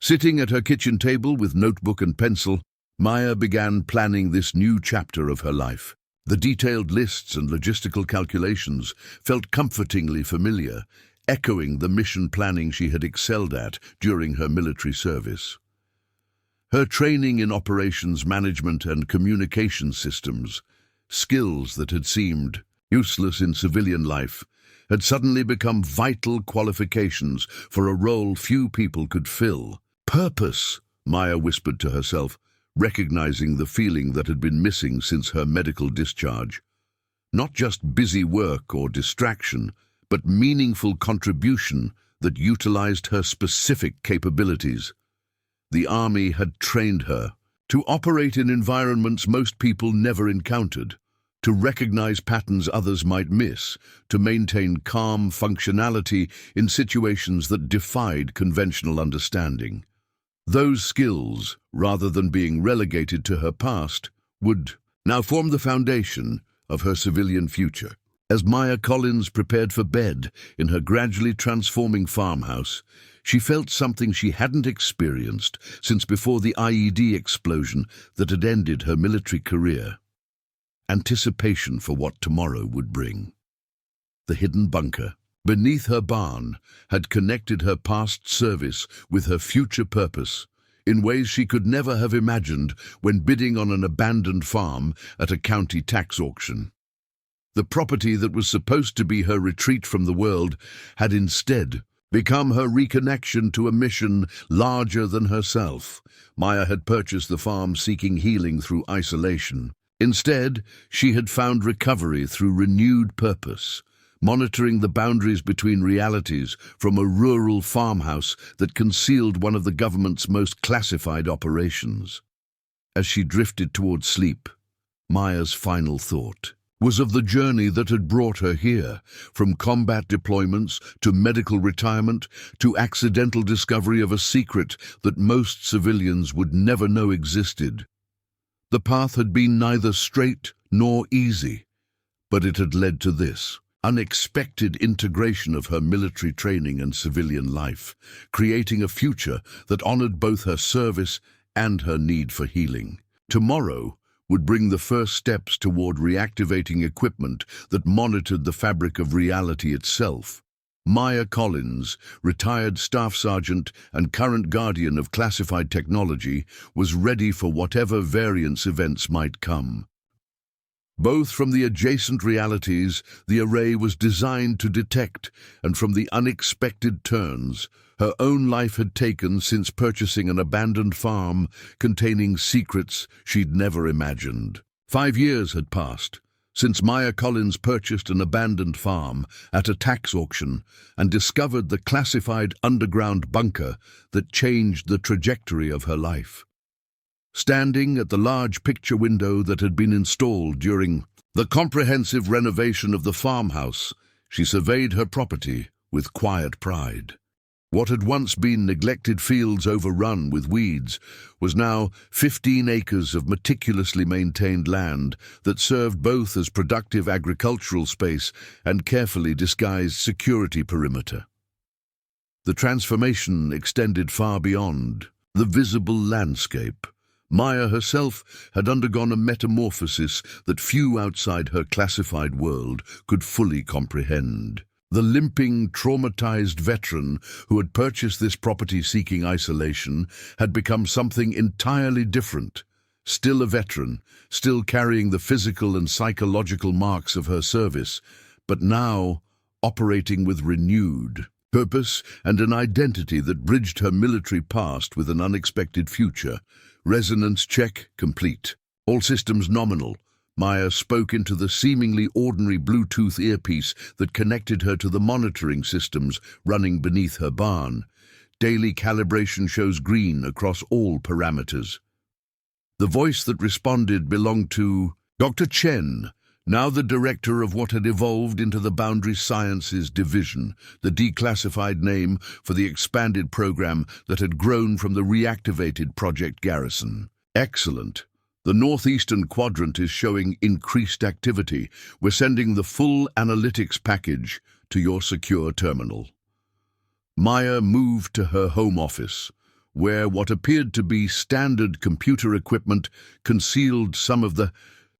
Sitting at her kitchen table with notebook and pencil, Maya began planning this new chapter of her life. The detailed lists and logistical calculations felt comfortingly familiar, echoing the mission planning she had excelled at during her military service. Her training in operations management and communication systems, skills that had seemed useless in civilian life, had suddenly become vital qualifications for a role few people could fill. "Purpose," Maya whispered to herself, recognizing the feeling that had been missing since her medical discharge. Not just busy work or distraction, but meaningful contribution that utilized her specific capabilities. The army had trained her to operate in environments most people never encountered, to recognize patterns others might miss, to maintain calm functionality in situations that defied conventional understanding. Those skills, rather than being relegated to her past, would now form the foundation of her civilian future. As Maya Collins prepared for bed in her gradually transforming farmhouse, she felt something she hadn't experienced since before the IED explosion that had ended her military career. Anticipation for what tomorrow would bring. The hidden bunker beneath her barn had connected her past service with her future purpose in ways she could never have imagined when bidding on an abandoned farm at a county tax auction. The property that was supposed to be her retreat from the world had instead become her reconnection to a mission larger than herself. Maya had purchased the farm seeking healing through isolation. Instead, she had found recovery through renewed purpose, monitoring the boundaries between realities from a rural farmhouse that concealed one of the government's most classified operations. As she drifted toward sleep, Maya's final thought was of the journey that had brought her here, from combat deployments to medical retirement to accidental discovery of a secret that most civilians would never know existed. The path had been neither straight nor easy, but it had led to this unexpected integration of her military training and civilian life, creating a future that honored both her service and her need for healing. Tomorrow would bring the first steps toward reactivating equipment that monitored the fabric of reality itself. Maya Collins, retired staff sergeant and current guardian of classified technology, was ready for whatever variance events might come. Both from the adjacent realities the array was designed to detect, and from the unexpected turns her own life had taken since purchasing an abandoned farm containing secrets she'd never imagined. 5 years had passed since Maya Collins purchased an abandoned farm at a tax auction and discovered the classified underground bunker that changed the trajectory of her life. Standing at the large picture window that had been installed during the comprehensive renovation of the farmhouse, she surveyed her property with quiet pride. What had once been neglected fields overrun with weeds was now 15 acres of meticulously maintained land that served both as productive agricultural space and carefully disguised security perimeter. The transformation extended far beyond the visible landscape. Maya herself had undergone a metamorphosis that few outside her classified world could fully comprehend. The limping, traumatized veteran who had purchased this property seeking isolation had become something entirely different. Still a veteran, still carrying the physical and psychological marks of her service, but now operating with renewed purpose and an identity that bridged her military past with an unexpected future. Resonance check complete. All systems nominal. Maya spoke into the seemingly ordinary Bluetooth earpiece that connected her to the monitoring systems running beneath her barn. Daily calibration shows green across all parameters. The voice that responded belonged to Dr. Chen, now the director of what had evolved into the Boundary Sciences Division, the declassified name for the expanded program that had grown from the reactivated Project Garrison. Excellent. The northeastern quadrant is showing increased activity. We're sending the full analytics package to your secure terminal. Maya moved to her home office, where what appeared to be standard computer equipment concealed some of the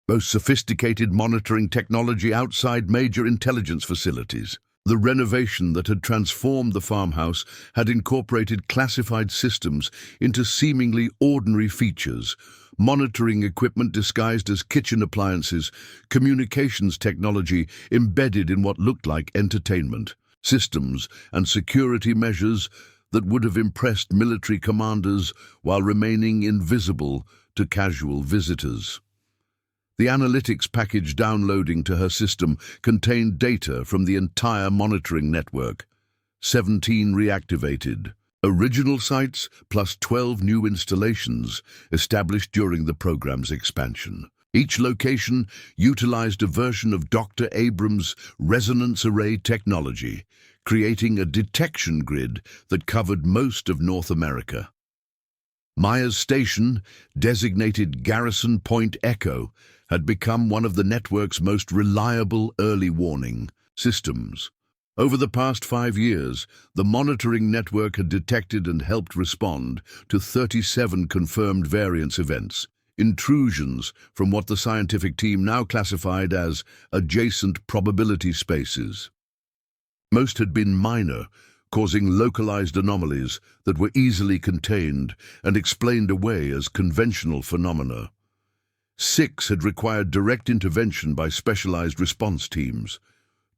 most sophisticated monitoring technology outside major intelligence facilities. The renovation that had transformed the farmhouse had incorporated classified systems into seemingly ordinary features: monitoring equipment disguised as kitchen appliances, communications technology embedded in what looked like entertainment, systems and security measures that would have impressed military commanders while remaining invisible to casual visitors. The analytics package downloading to her system contained data from the entire monitoring network. 17 reactivated, Original sites plus 12 new installations established during the program's expansion. Each location utilized a version of Dr. Abrams' resonance array technology, creating a detection grid that covered most of North America. Maya's station, designated Garrison Point Echo, had become one of the network's most reliable early warning systems. Over the past 5 years, the monitoring network had detected and helped respond to 37 confirmed variance events, intrusions from what the scientific team now classified as adjacent probability spaces. Most had been minor, causing localized anomalies that were easily contained and explained away as conventional phenomena. 6 had required direct intervention by specialized response teams.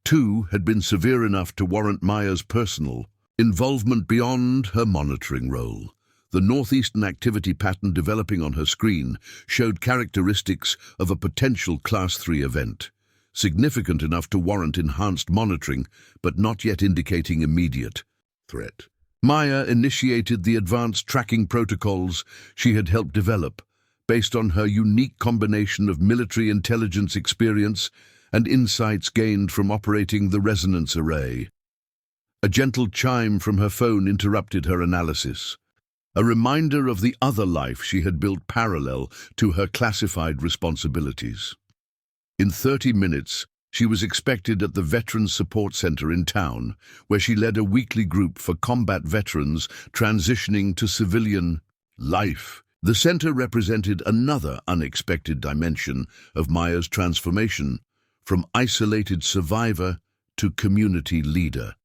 2 had been severe enough to warrant Maya's personal involvement beyond her monitoring role. The northeastern activity pattern developing on her screen showed characteristics of a potential Class 3 event, significant enough to warrant enhanced monitoring, but not yet indicating immediate threat. Maya initiated the advanced tracking protocols she had helped develop, based on her unique combination of military intelligence experience and insights gained from operating the resonance array. A gentle chime from her phone interrupted her analysis, a reminder of the other life she had built parallel to her classified responsibilities. In 30 minutes, she was expected at the Veterans Support Center in town, where she led a weekly group for combat veterans transitioning to civilian life. The center represented another unexpected dimension of Maya's transformation, from isolated survivor to community leader.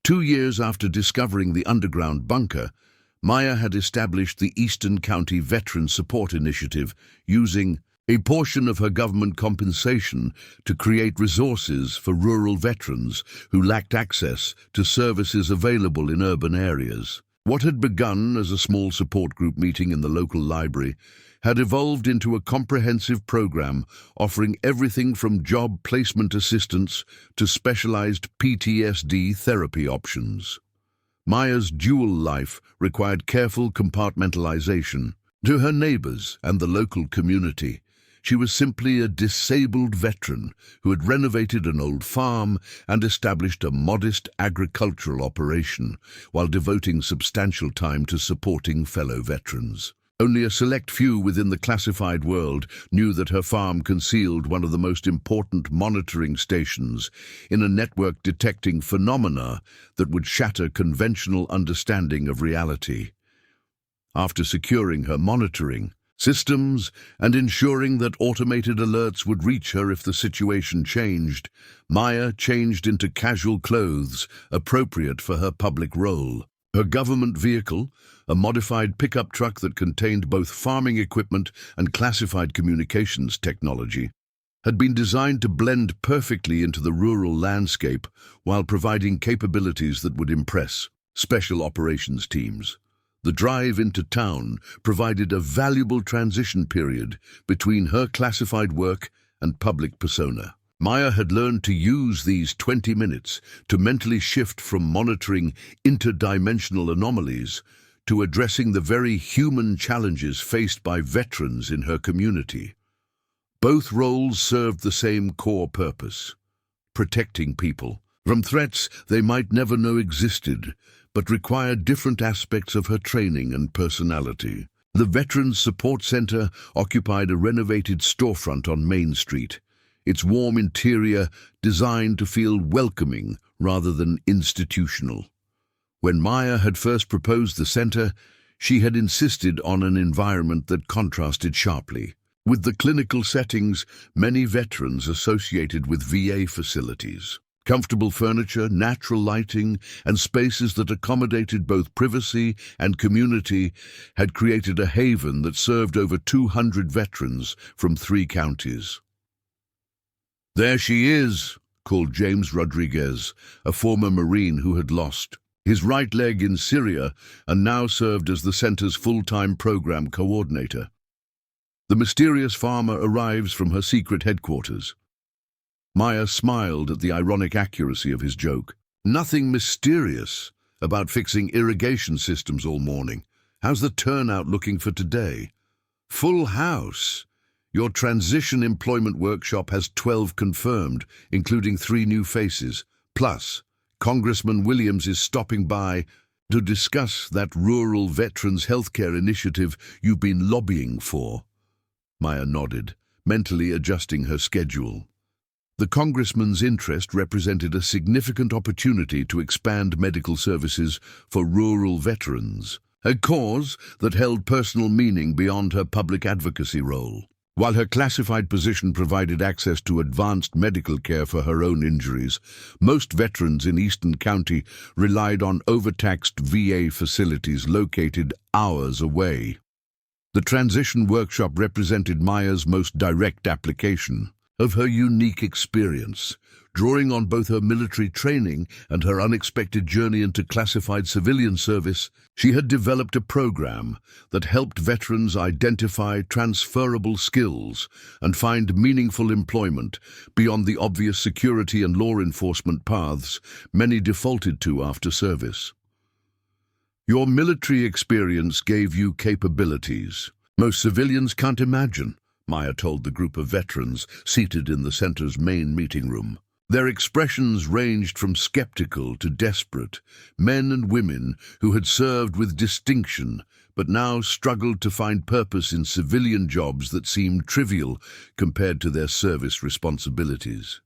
2 years after discovering the underground bunker, Maya had established the Eastern County Veteran Support Initiative, using a portion of her government compensation to create resources for rural veterans who lacked access to services available in urban areas. What had begun as a small support group meeting in the local library had evolved into a comprehensive program offering everything from job placement assistance to specialized PTSD therapy options. Maya's dual life required careful compartmentalization. To her neighbors and the local community, she was simply a disabled veteran who had renovated an old farm and established a modest agricultural operation while devoting substantial time to supporting fellow veterans. Only a select few within the classified world knew that her farm concealed one of the most important monitoring stations in a network detecting phenomena that would shatter conventional understanding of reality. After securing her monitoring systems and ensuring that automated alerts would reach her if the situation changed, Maya changed into casual clothes appropriate for her public role. Her government vehicle, a modified pickup truck that contained both farming equipment and classified communications technology, had been designed to blend perfectly into the rural landscape while providing capabilities that would impress special operations teams. The drive into town provided a valuable transition period between her classified work and public persona. Maya had learned to use these 20 minutes to mentally shift from monitoring interdimensional anomalies to addressing the very human challenges faced by veterans in her community. Both roles served the same core purpose: protecting people from threats they might never know existed, but required different aspects of her training and personality. The Veterans Support Center occupied a renovated storefront on Main Street, its warm interior designed to feel welcoming rather than institutional. When Maya had first proposed the center, she had insisted on an environment that contrasted sharply with the clinical settings many veterans associated with VA facilities. Comfortable furniture, natural lighting, and spaces that accommodated both privacy and community had created a haven that served over 200 veterans from 3 counties. "There she is," called James Rodriguez, a former Marine who had lost his right leg in Syria and now served as the center's full-time program coordinator. The mysterious farmer arrives from her secret headquarters. Maya smiled at the ironic accuracy of his joke. "Nothing mysterious. about fixing irrigation systems all morning. How's the turnout looking for today? Full house. Your transition employment workshop has 12 confirmed, including 3 new faces. Plus, Congressman Williams is stopping by to discuss that rural veterans healthcare initiative you've been lobbying for. Maya nodded, mentally adjusting her schedule. The congressman's interest represented a significant opportunity to expand medical services for rural veterans, a cause that held personal meaning beyond her public advocacy role. While her classified position provided access to advanced medical care for her own injuries, most veterans in Eastern County relied on overtaxed VA facilities located hours away. The transition workshop represented Maya's most direct application of her unique experience, drawing on both her military training and her unexpected journey into classified civilian service. She had developed a program that helped veterans identify transferable skills and find meaningful employment beyond the obvious security and law enforcement paths many defaulted to after service. Your military experience gave you capabilities most civilians can't imagine, Maya told the group of veterans seated in the center's main meeting room. Their expressions ranged from skeptical to desperate, men and women who had served with distinction but now struggled to find purpose in civilian jobs that seemed trivial compared to their service responsibilities.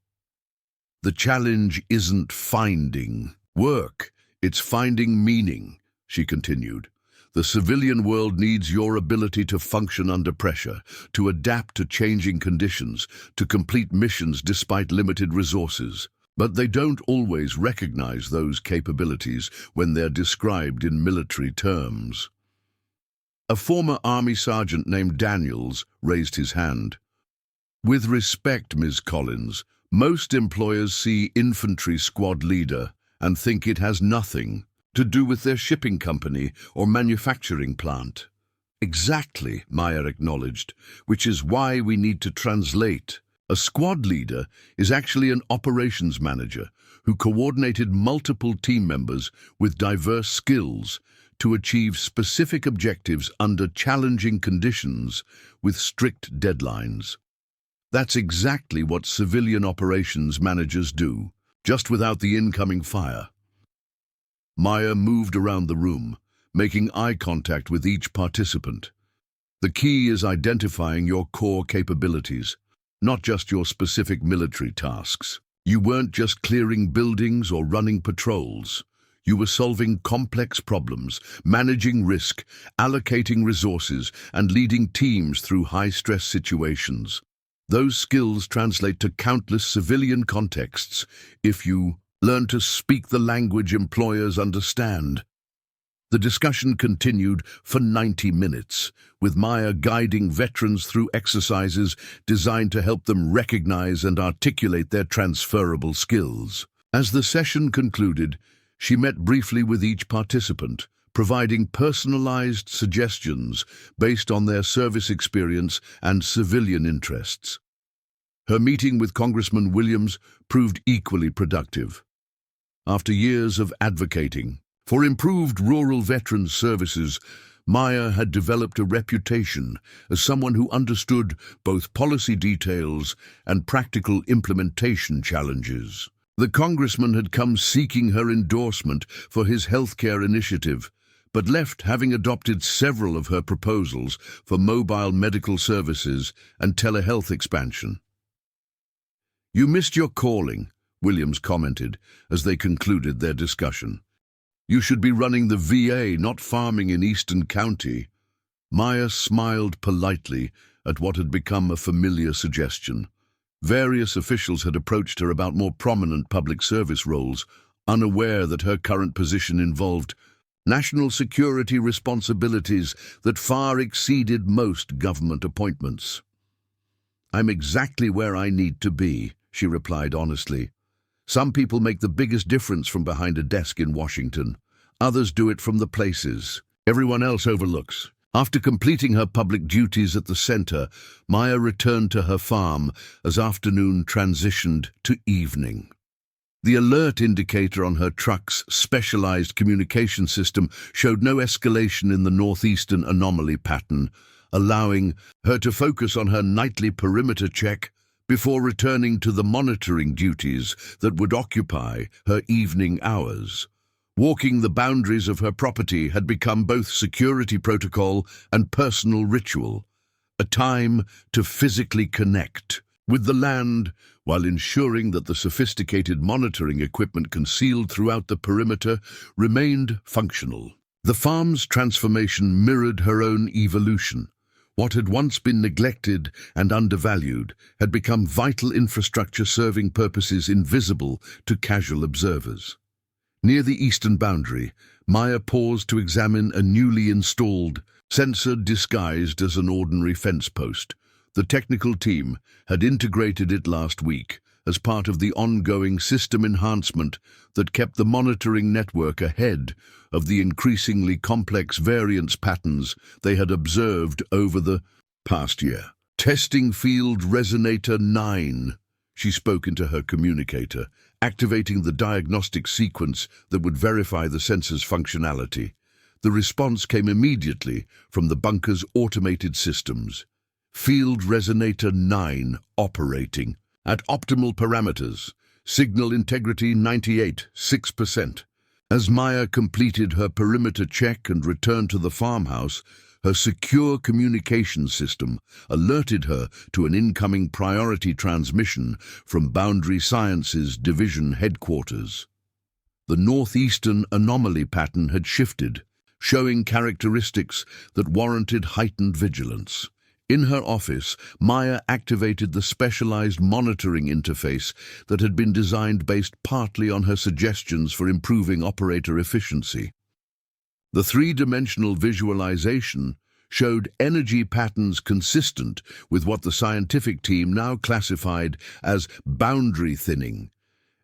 The challenge isn't finding work, it's finding meaning, she continued. The civilian world needs your ability to function under pressure, to adapt to changing conditions, to complete missions despite limited resources. But they don't always recognize those capabilities when they're described in military terms. A former Army sergeant named Daniels raised his hand. With respect, Ms. Collins, most employers see infantry squad leader and think it has nothing to do with their shipping company or manufacturing plant. Exactly, Maya acknowledged, which is why we need to translate. A squad leader is actually an operations manager who coordinated multiple team members with diverse skills to achieve specific objectives under challenging conditions with strict deadlines. That's exactly what civilian operations managers do, just without the incoming fire. Maya moved around the room, making eye contact with each participant. The key is identifying your core capabilities, not just your specific military tasks. You weren't just clearing buildings or running patrols. You were solving complex problems, managing risk, allocating resources, and leading teams through high-stress situations. Those skills translate to countless civilian contexts if you learn to speak the language employers understand. The discussion continued for 90 minutes, with Maya guiding veterans through exercises designed to help them recognize and articulate their transferable skills. As the session concluded, she met briefly with each participant, providing personalized suggestions based on their service experience and civilian interests. Her meeting with Congressman Williams proved equally productive. After years of advocating for improved rural veterans services, Maya had developed a reputation as someone who understood both policy details and practical implementation challenges. The congressman had come seeking her endorsement for his healthcare initiative, but left having adopted several of her proposals for mobile medical services and telehealth expansion. "You missed your calling," Williams commented as they concluded their discussion. "You should be running the VA, not farming in Eastern County." Maya smiled politely at what had become a familiar suggestion. Various officials had approached her about more prominent public service roles, unaware that her current position involved national security responsibilities that far exceeded most government appointments. "I'm exactly where I need to be," she replied honestly. "Some people make the biggest difference from behind a desk in Washington. Others do it from the places everyone else overlooks." After completing her public duties at the center, Maya returned to her farm as afternoon transitioned to evening. The alert indicator on her truck's specialized communication system showed no escalation in the northeastern anomaly pattern, allowing her to focus on her nightly perimeter check before returning to the monitoring duties that would occupy her evening hours. Walking the boundaries of her property had become both security protocol and personal ritual, a time to physically connect with the land while ensuring that the sophisticated monitoring equipment concealed throughout the perimeter remained functional. The farm's transformation mirrored her own evolution. What had once been neglected and undervalued had become vital infrastructure serving purposes invisible to casual observers. Near the eastern boundary, Maya paused to examine a newly installed sensor disguised as an ordinary fence post. The technical team had integrated it last week as part of the ongoing system enhancement that kept the monitoring network ahead of the increasingly complex variance patterns they had observed over the past year. Testing field resonator 9, she spoke into her communicator, activating the diagnostic sequence that would verify the sensor's functionality. The response came immediately from the bunker's automated systems. Field resonator 9 operating at optimal parameters. Signal integrity 98.6%. As Maya completed her perimeter check and returned to the farmhouse, her secure communication system alerted her to an incoming priority transmission from Boundary Sciences Division headquarters. The northeastern anomaly pattern had shifted, showing characteristics that warranted heightened vigilance. In her office, Maya activated the specialized monitoring interface that had been designed based partly on her suggestions for improving operator efficiency. The three-dimensional visualization showed energy patterns consistent with what the scientific team now classified as boundary thinning,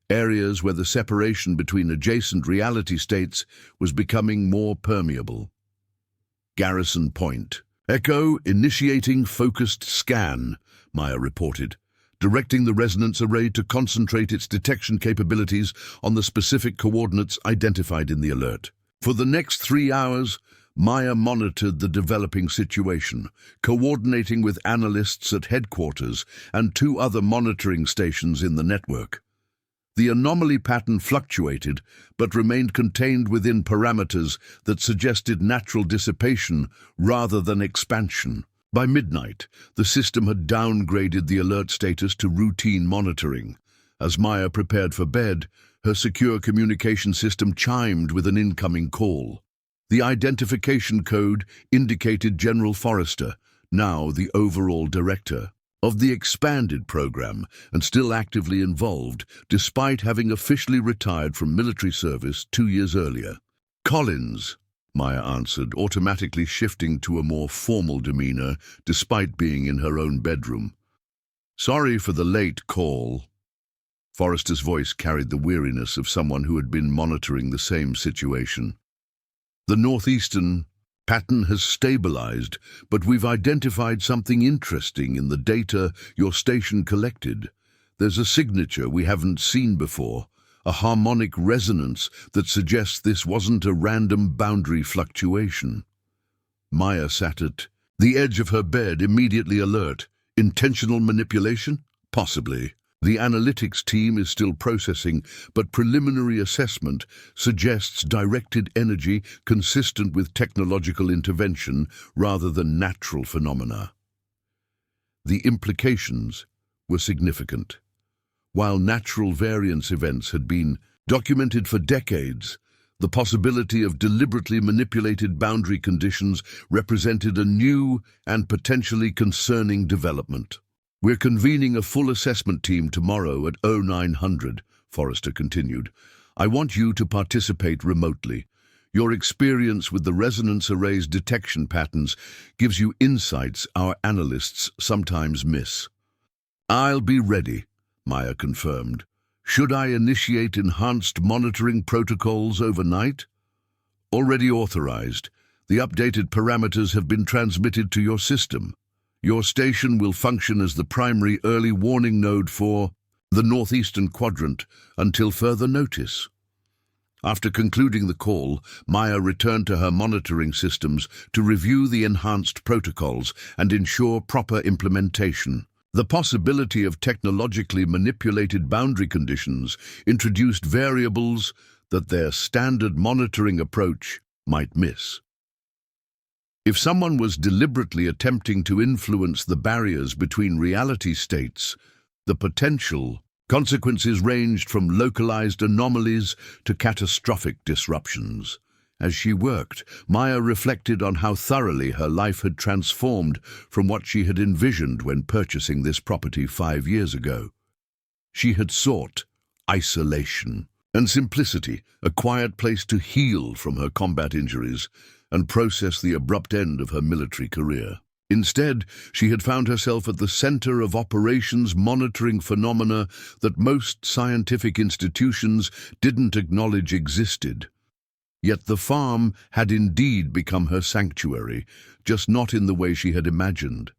areas where the separation between adjacent reality states was becoming more permeable. Garrison Point. Echo initiating focused scan, Maya reported, directing the resonance array to concentrate its detection capabilities on the specific coordinates identified in the alert. For the next 3 hours, Maya monitored the developing situation, coordinating with analysts at headquarters and 2 other monitoring stations in the network. The anomaly pattern fluctuated, but remained contained within parameters that suggested natural dissipation rather than expansion. By midnight, the system had downgraded the alert status to routine monitoring. As Maya prepared for bed, her secure communication system chimed with an incoming call. The identification code indicated General Forrester, now the overall director of the expanded program and still actively involved, despite having officially retired from military service 2 years earlier. Collins, Maya answered, automatically shifting to a more formal demeanor despite being in her own bedroom. Sorry for the late call. Forrester's voice carried the weariness of someone who had been monitoring the same situation. The northeastern pattern has stabilized, but we've identified something interesting in the data your station collected. There's a signature we haven't seen before, a harmonic resonance that suggests this wasn't a random boundary fluctuation. Maya sat at the edge of her bed, immediately alert. Intentional manipulation? Possibly. The analytics team is still processing, but preliminary assessment suggests directed energy consistent with technological intervention rather than natural phenomena. The implications were significant. While natural variance events had been documented for decades, the possibility of deliberately manipulated boundary conditions represented a new and potentially concerning development. We're convening a full assessment team tomorrow at 0900, Forrester continued. I want you to participate remotely. Your experience with the resonance array's detection patterns gives you insights our analysts sometimes miss. I'll be ready, Maya confirmed. Should I initiate enhanced monitoring protocols overnight? Already authorized. The updated parameters have been transmitted to your system. Your station will function as the primary early warning node for the northeastern quadrant, until further notice. After concluding the call, Maya returned to her monitoring systems to review the enhanced protocols and ensure proper implementation. The possibility of technologically manipulated boundary conditions introduced variables that their standard monitoring approach might miss. If someone was deliberately attempting to influence the barriers between reality states, the potential consequences ranged from localized anomalies to catastrophic disruptions. As she worked, Maya reflected on how thoroughly her life had transformed from what she had envisioned when purchasing this property 5 years ago. She had sought isolation and simplicity, a quiet place to heal from her combat injuries and process the abrupt end of her military career. Instead, she had found herself at the center of operations monitoring phenomena that most scientific institutions didn't acknowledge existed. Yet the farm had indeed become her sanctuary, just not in the way she had imagined.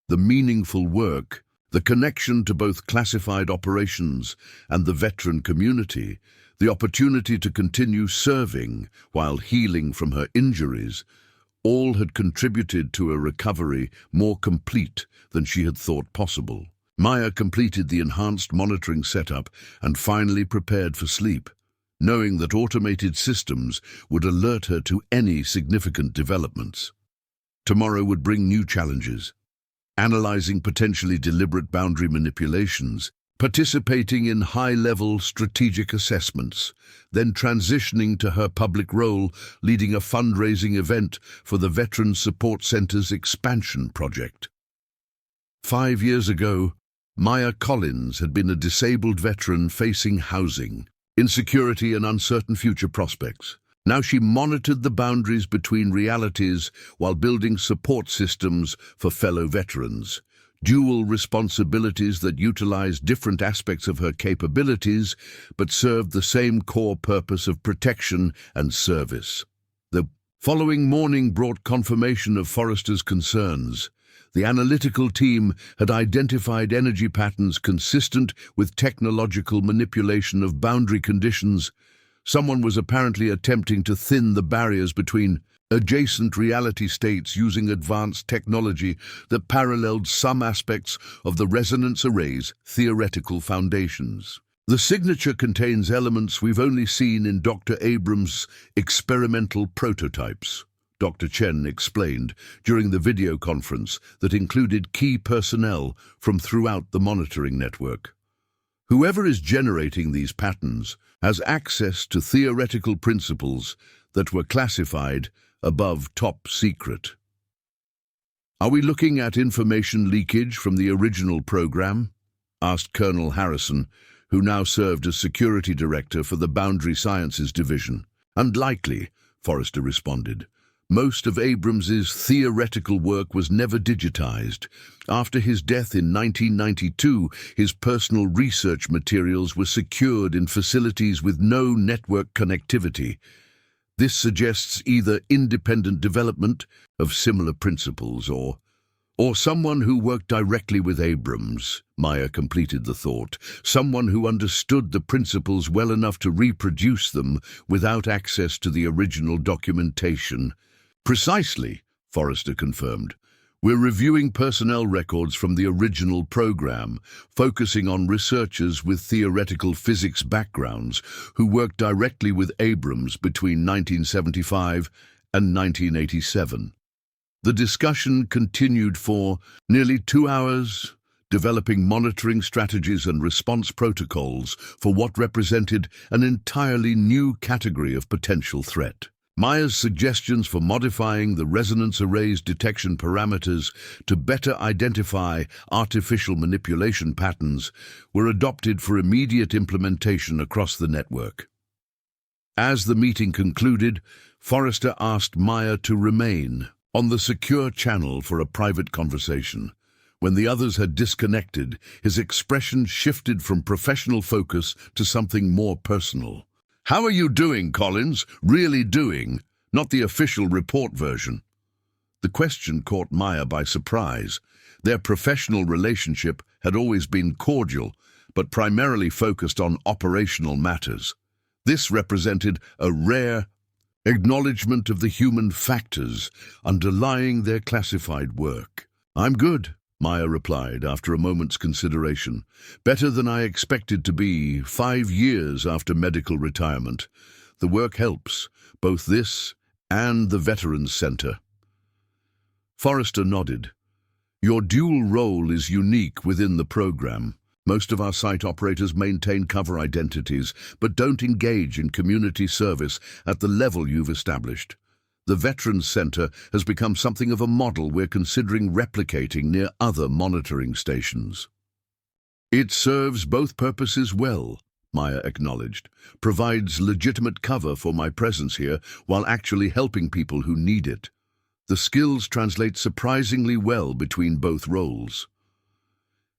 The meaningful work, the connection to both classified operations and the veteran community, the opportunity to continue serving while healing from her injuries, all had contributed to a recovery more complete than she had thought possible. Maya completed the enhanced monitoring setup and finally prepared for sleep, knowing that automated systems would alert her to any significant developments. Tomorrow would bring new challenges, analyzing potentially deliberate boundary manipulations, participating in high-level strategic assessments, then transitioning to her public role, leading a fundraising event for the Veteran Support Center's expansion project. 5 years ago, Maya Collins had been a disabled veteran facing housing, insecurity and uncertain future prospects. Now she monitored the boundaries between realities while building support systems for fellow veterans, dual responsibilities that utilized different aspects of her capabilities but served the same core purpose of protection and service. The following morning brought confirmation of Forrester's concerns. The analytical team had identified energy patterns consistent with technological manipulation of boundary conditions. Someone was apparently attempting to thin the barriers between adjacent reality states using advanced technology that paralleled some aspects of the resonance array's theoretical foundations. The signature contains elements we've only seen in Dr. Abrams' experimental prototypes, Dr. Chen explained during the video conference that included key personnel from throughout the monitoring network. Whoever is generating these patterns has access to theoretical principles that were classified above top secret. Are we looking at information leakage from the original program? Asked Colonel Harrison, who now served as security director for the Boundary Sciences Division. Unlikely, Forrester responded. Most of Abrams's theoretical work was never digitized. After his death in 1992, his personal research materials were secured in facilities with no network connectivity. This suggests either independent development of similar principles or someone who worked directly with Abrams, Maya completed the thought, someone who understood the principles well enough to reproduce them without access to the original documentation. Precisely, Forrester confirmed. We're reviewing personnel records from the original program, focusing on researchers with theoretical physics backgrounds who worked directly with Abrams between 1975 and 1987. The discussion continued for nearly 2 hours, developing monitoring strategies and response protocols for what represented an entirely new category of potential threat. Maya's suggestions for modifying the resonance array's detection parameters to better identify artificial manipulation patterns were adopted for immediate implementation across the network. As the meeting concluded, Forrester asked Maya to remain on the secure channel for a private conversation. When the others had disconnected, his expression shifted from professional focus to something more personal. How are you doing, Collins? Really doing, not the official report version. The question caught Maya by surprise. Their professional relationship had always been cordial, but primarily focused on operational matters. This represented a rare acknowledgement of the human factors underlying their classified work. "I'm good," Maya replied after a moment's consideration. "Better than I expected to be 5 years after medical retirement. The work helps, both this and the Veterans Center." Forrester nodded. "Your dual role is unique within the program. Most of our site operators maintain cover identities, but don't engage in community service at the level you've established. The Veterans Center has become something of a model we're considering replicating near other monitoring stations." "It serves both purposes well," Maya acknowledged. "Provides legitimate cover for my presence here while actually helping people who need it. The skills translate surprisingly well between both roles."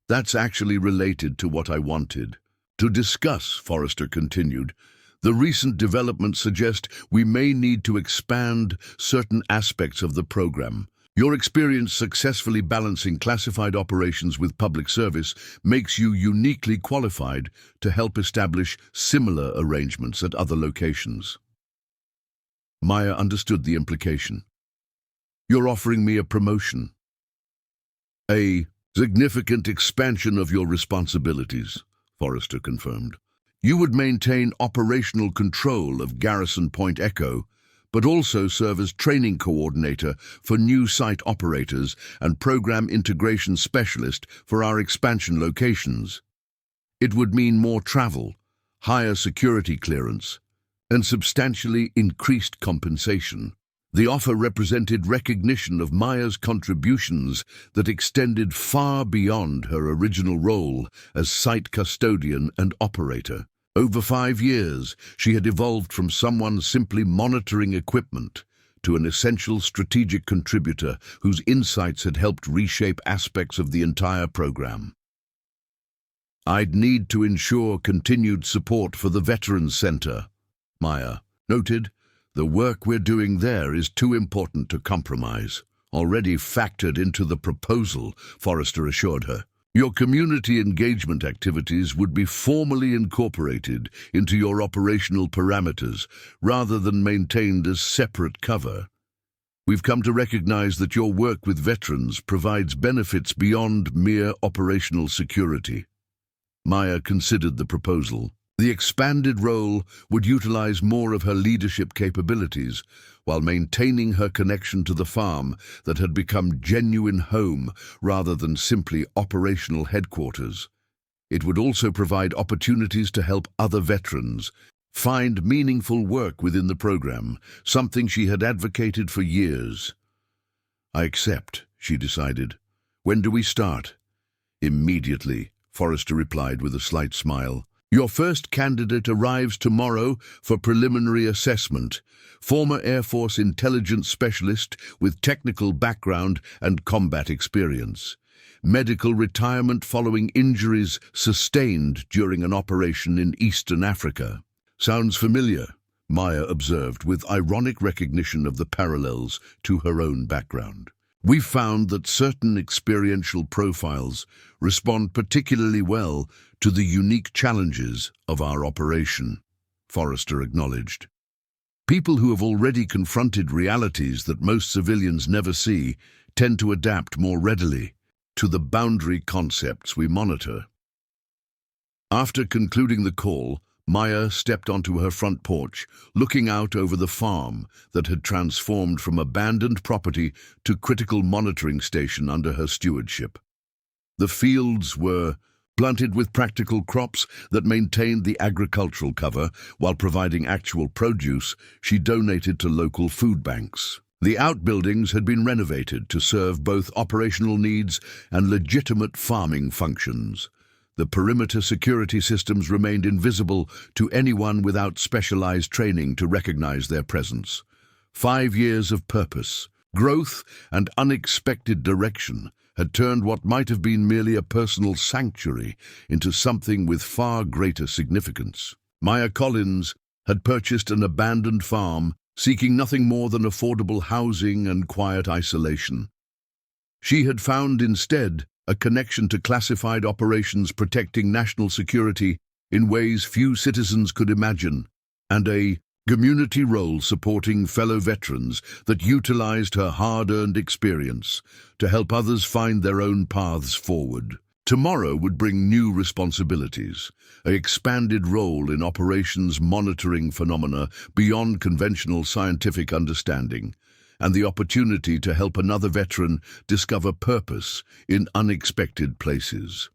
"That's actually related to what I wanted to discuss," Forrester continued. "The recent developments suggest we may need to expand certain aspects of the program. Your experience successfully balancing classified operations with public service makes you uniquely qualified to help establish similar arrangements at other locations." Maya understood the implication. "You're offering me a promotion, a significant expansion of your responsibilities," Forrester confirmed. "You would maintain operational control of Garrison Point Echo, but also serve as training coordinator for new site operators and program integration specialist for our expansion locations. It would mean more travel, higher security clearance, and substantially increased compensation." The offer represented recognition of Maya's contributions that extended far beyond her original role as site custodian and operator. Over 5 years, she had evolved from someone simply monitoring equipment to an essential strategic contributor whose insights had helped reshape aspects of the entire program. "I'd need to ensure continued support for the Veterans Center," Maya noted. "The work we're doing there is too important to compromise." "Already factored into the proposal," Forrester assured her. "Your community engagement activities would be formally incorporated into your operational parameters rather than maintained as separate cover. We've come to recognize that your work with veterans provides benefits beyond mere operational security." Maya considered the proposal. The expanded role would utilize more of her leadership capabilities while maintaining her connection to the farm that had become genuine home rather than simply operational headquarters. It would also provide opportunities to help other veterans find meaningful work within the program, something she had advocated for years. "I accept," she decided. "When do we start?" "Immediately," Forrester replied with a slight smile. "Your first candidate arrives tomorrow for preliminary assessment. Former Air Force intelligence specialist with technical background and combat experience. Medical retirement following injuries sustained during an operation in Eastern Africa." "Sounds familiar," Maya observed with ironic recognition of the parallels to her own background. "We've found that certain experiential profiles respond particularly well to the unique challenges of our operation," Forrester acknowledged. "People who have already confronted realities that most civilians never see tend to adapt more readily to the boundary concepts we monitor." After concluding the call, Maya stepped onto her front porch, looking out over the farm that had transformed from abandoned property to critical monitoring station under her stewardship. The fields were planted with practical crops that maintained the agricultural cover while providing actual produce she donated to local food banks. The outbuildings had been renovated to serve both operational needs and legitimate farming functions. The perimeter security systems remained invisible to anyone without specialized training to recognize their presence. 5 years of purpose, growth, and unexpected direction had turned what might have been merely a personal sanctuary into something with far greater significance. Maya Collins had purchased an abandoned farm, seeking nothing more than affordable housing and quiet isolation. She had found instead a connection to classified operations protecting national security in ways few citizens could imagine, and a community role supporting fellow veterans that utilized her hard-earned experience to help others find their own paths forward. Tomorrow would bring new responsibilities, an expanded role in operations monitoring phenomena beyond conventional scientific understanding, and the opportunity to help another veteran discover purpose in unexpected places.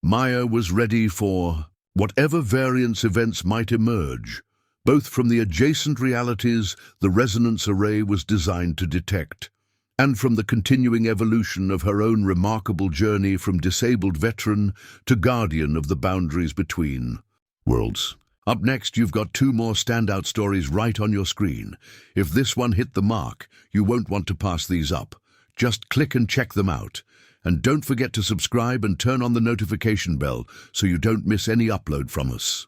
Maya was ready for whatever variance events might emerge, both from the adjacent realities the resonance array was designed to detect, and from the continuing evolution of her own remarkable journey from disabled veteran to guardian of the boundaries between worlds. Up next, you've got two more standout stories right on your screen. If this one hit the mark, you won't want to pass these up. Just click and check them out. And don't forget to subscribe and turn on the notification bell so you don't miss any upload from us.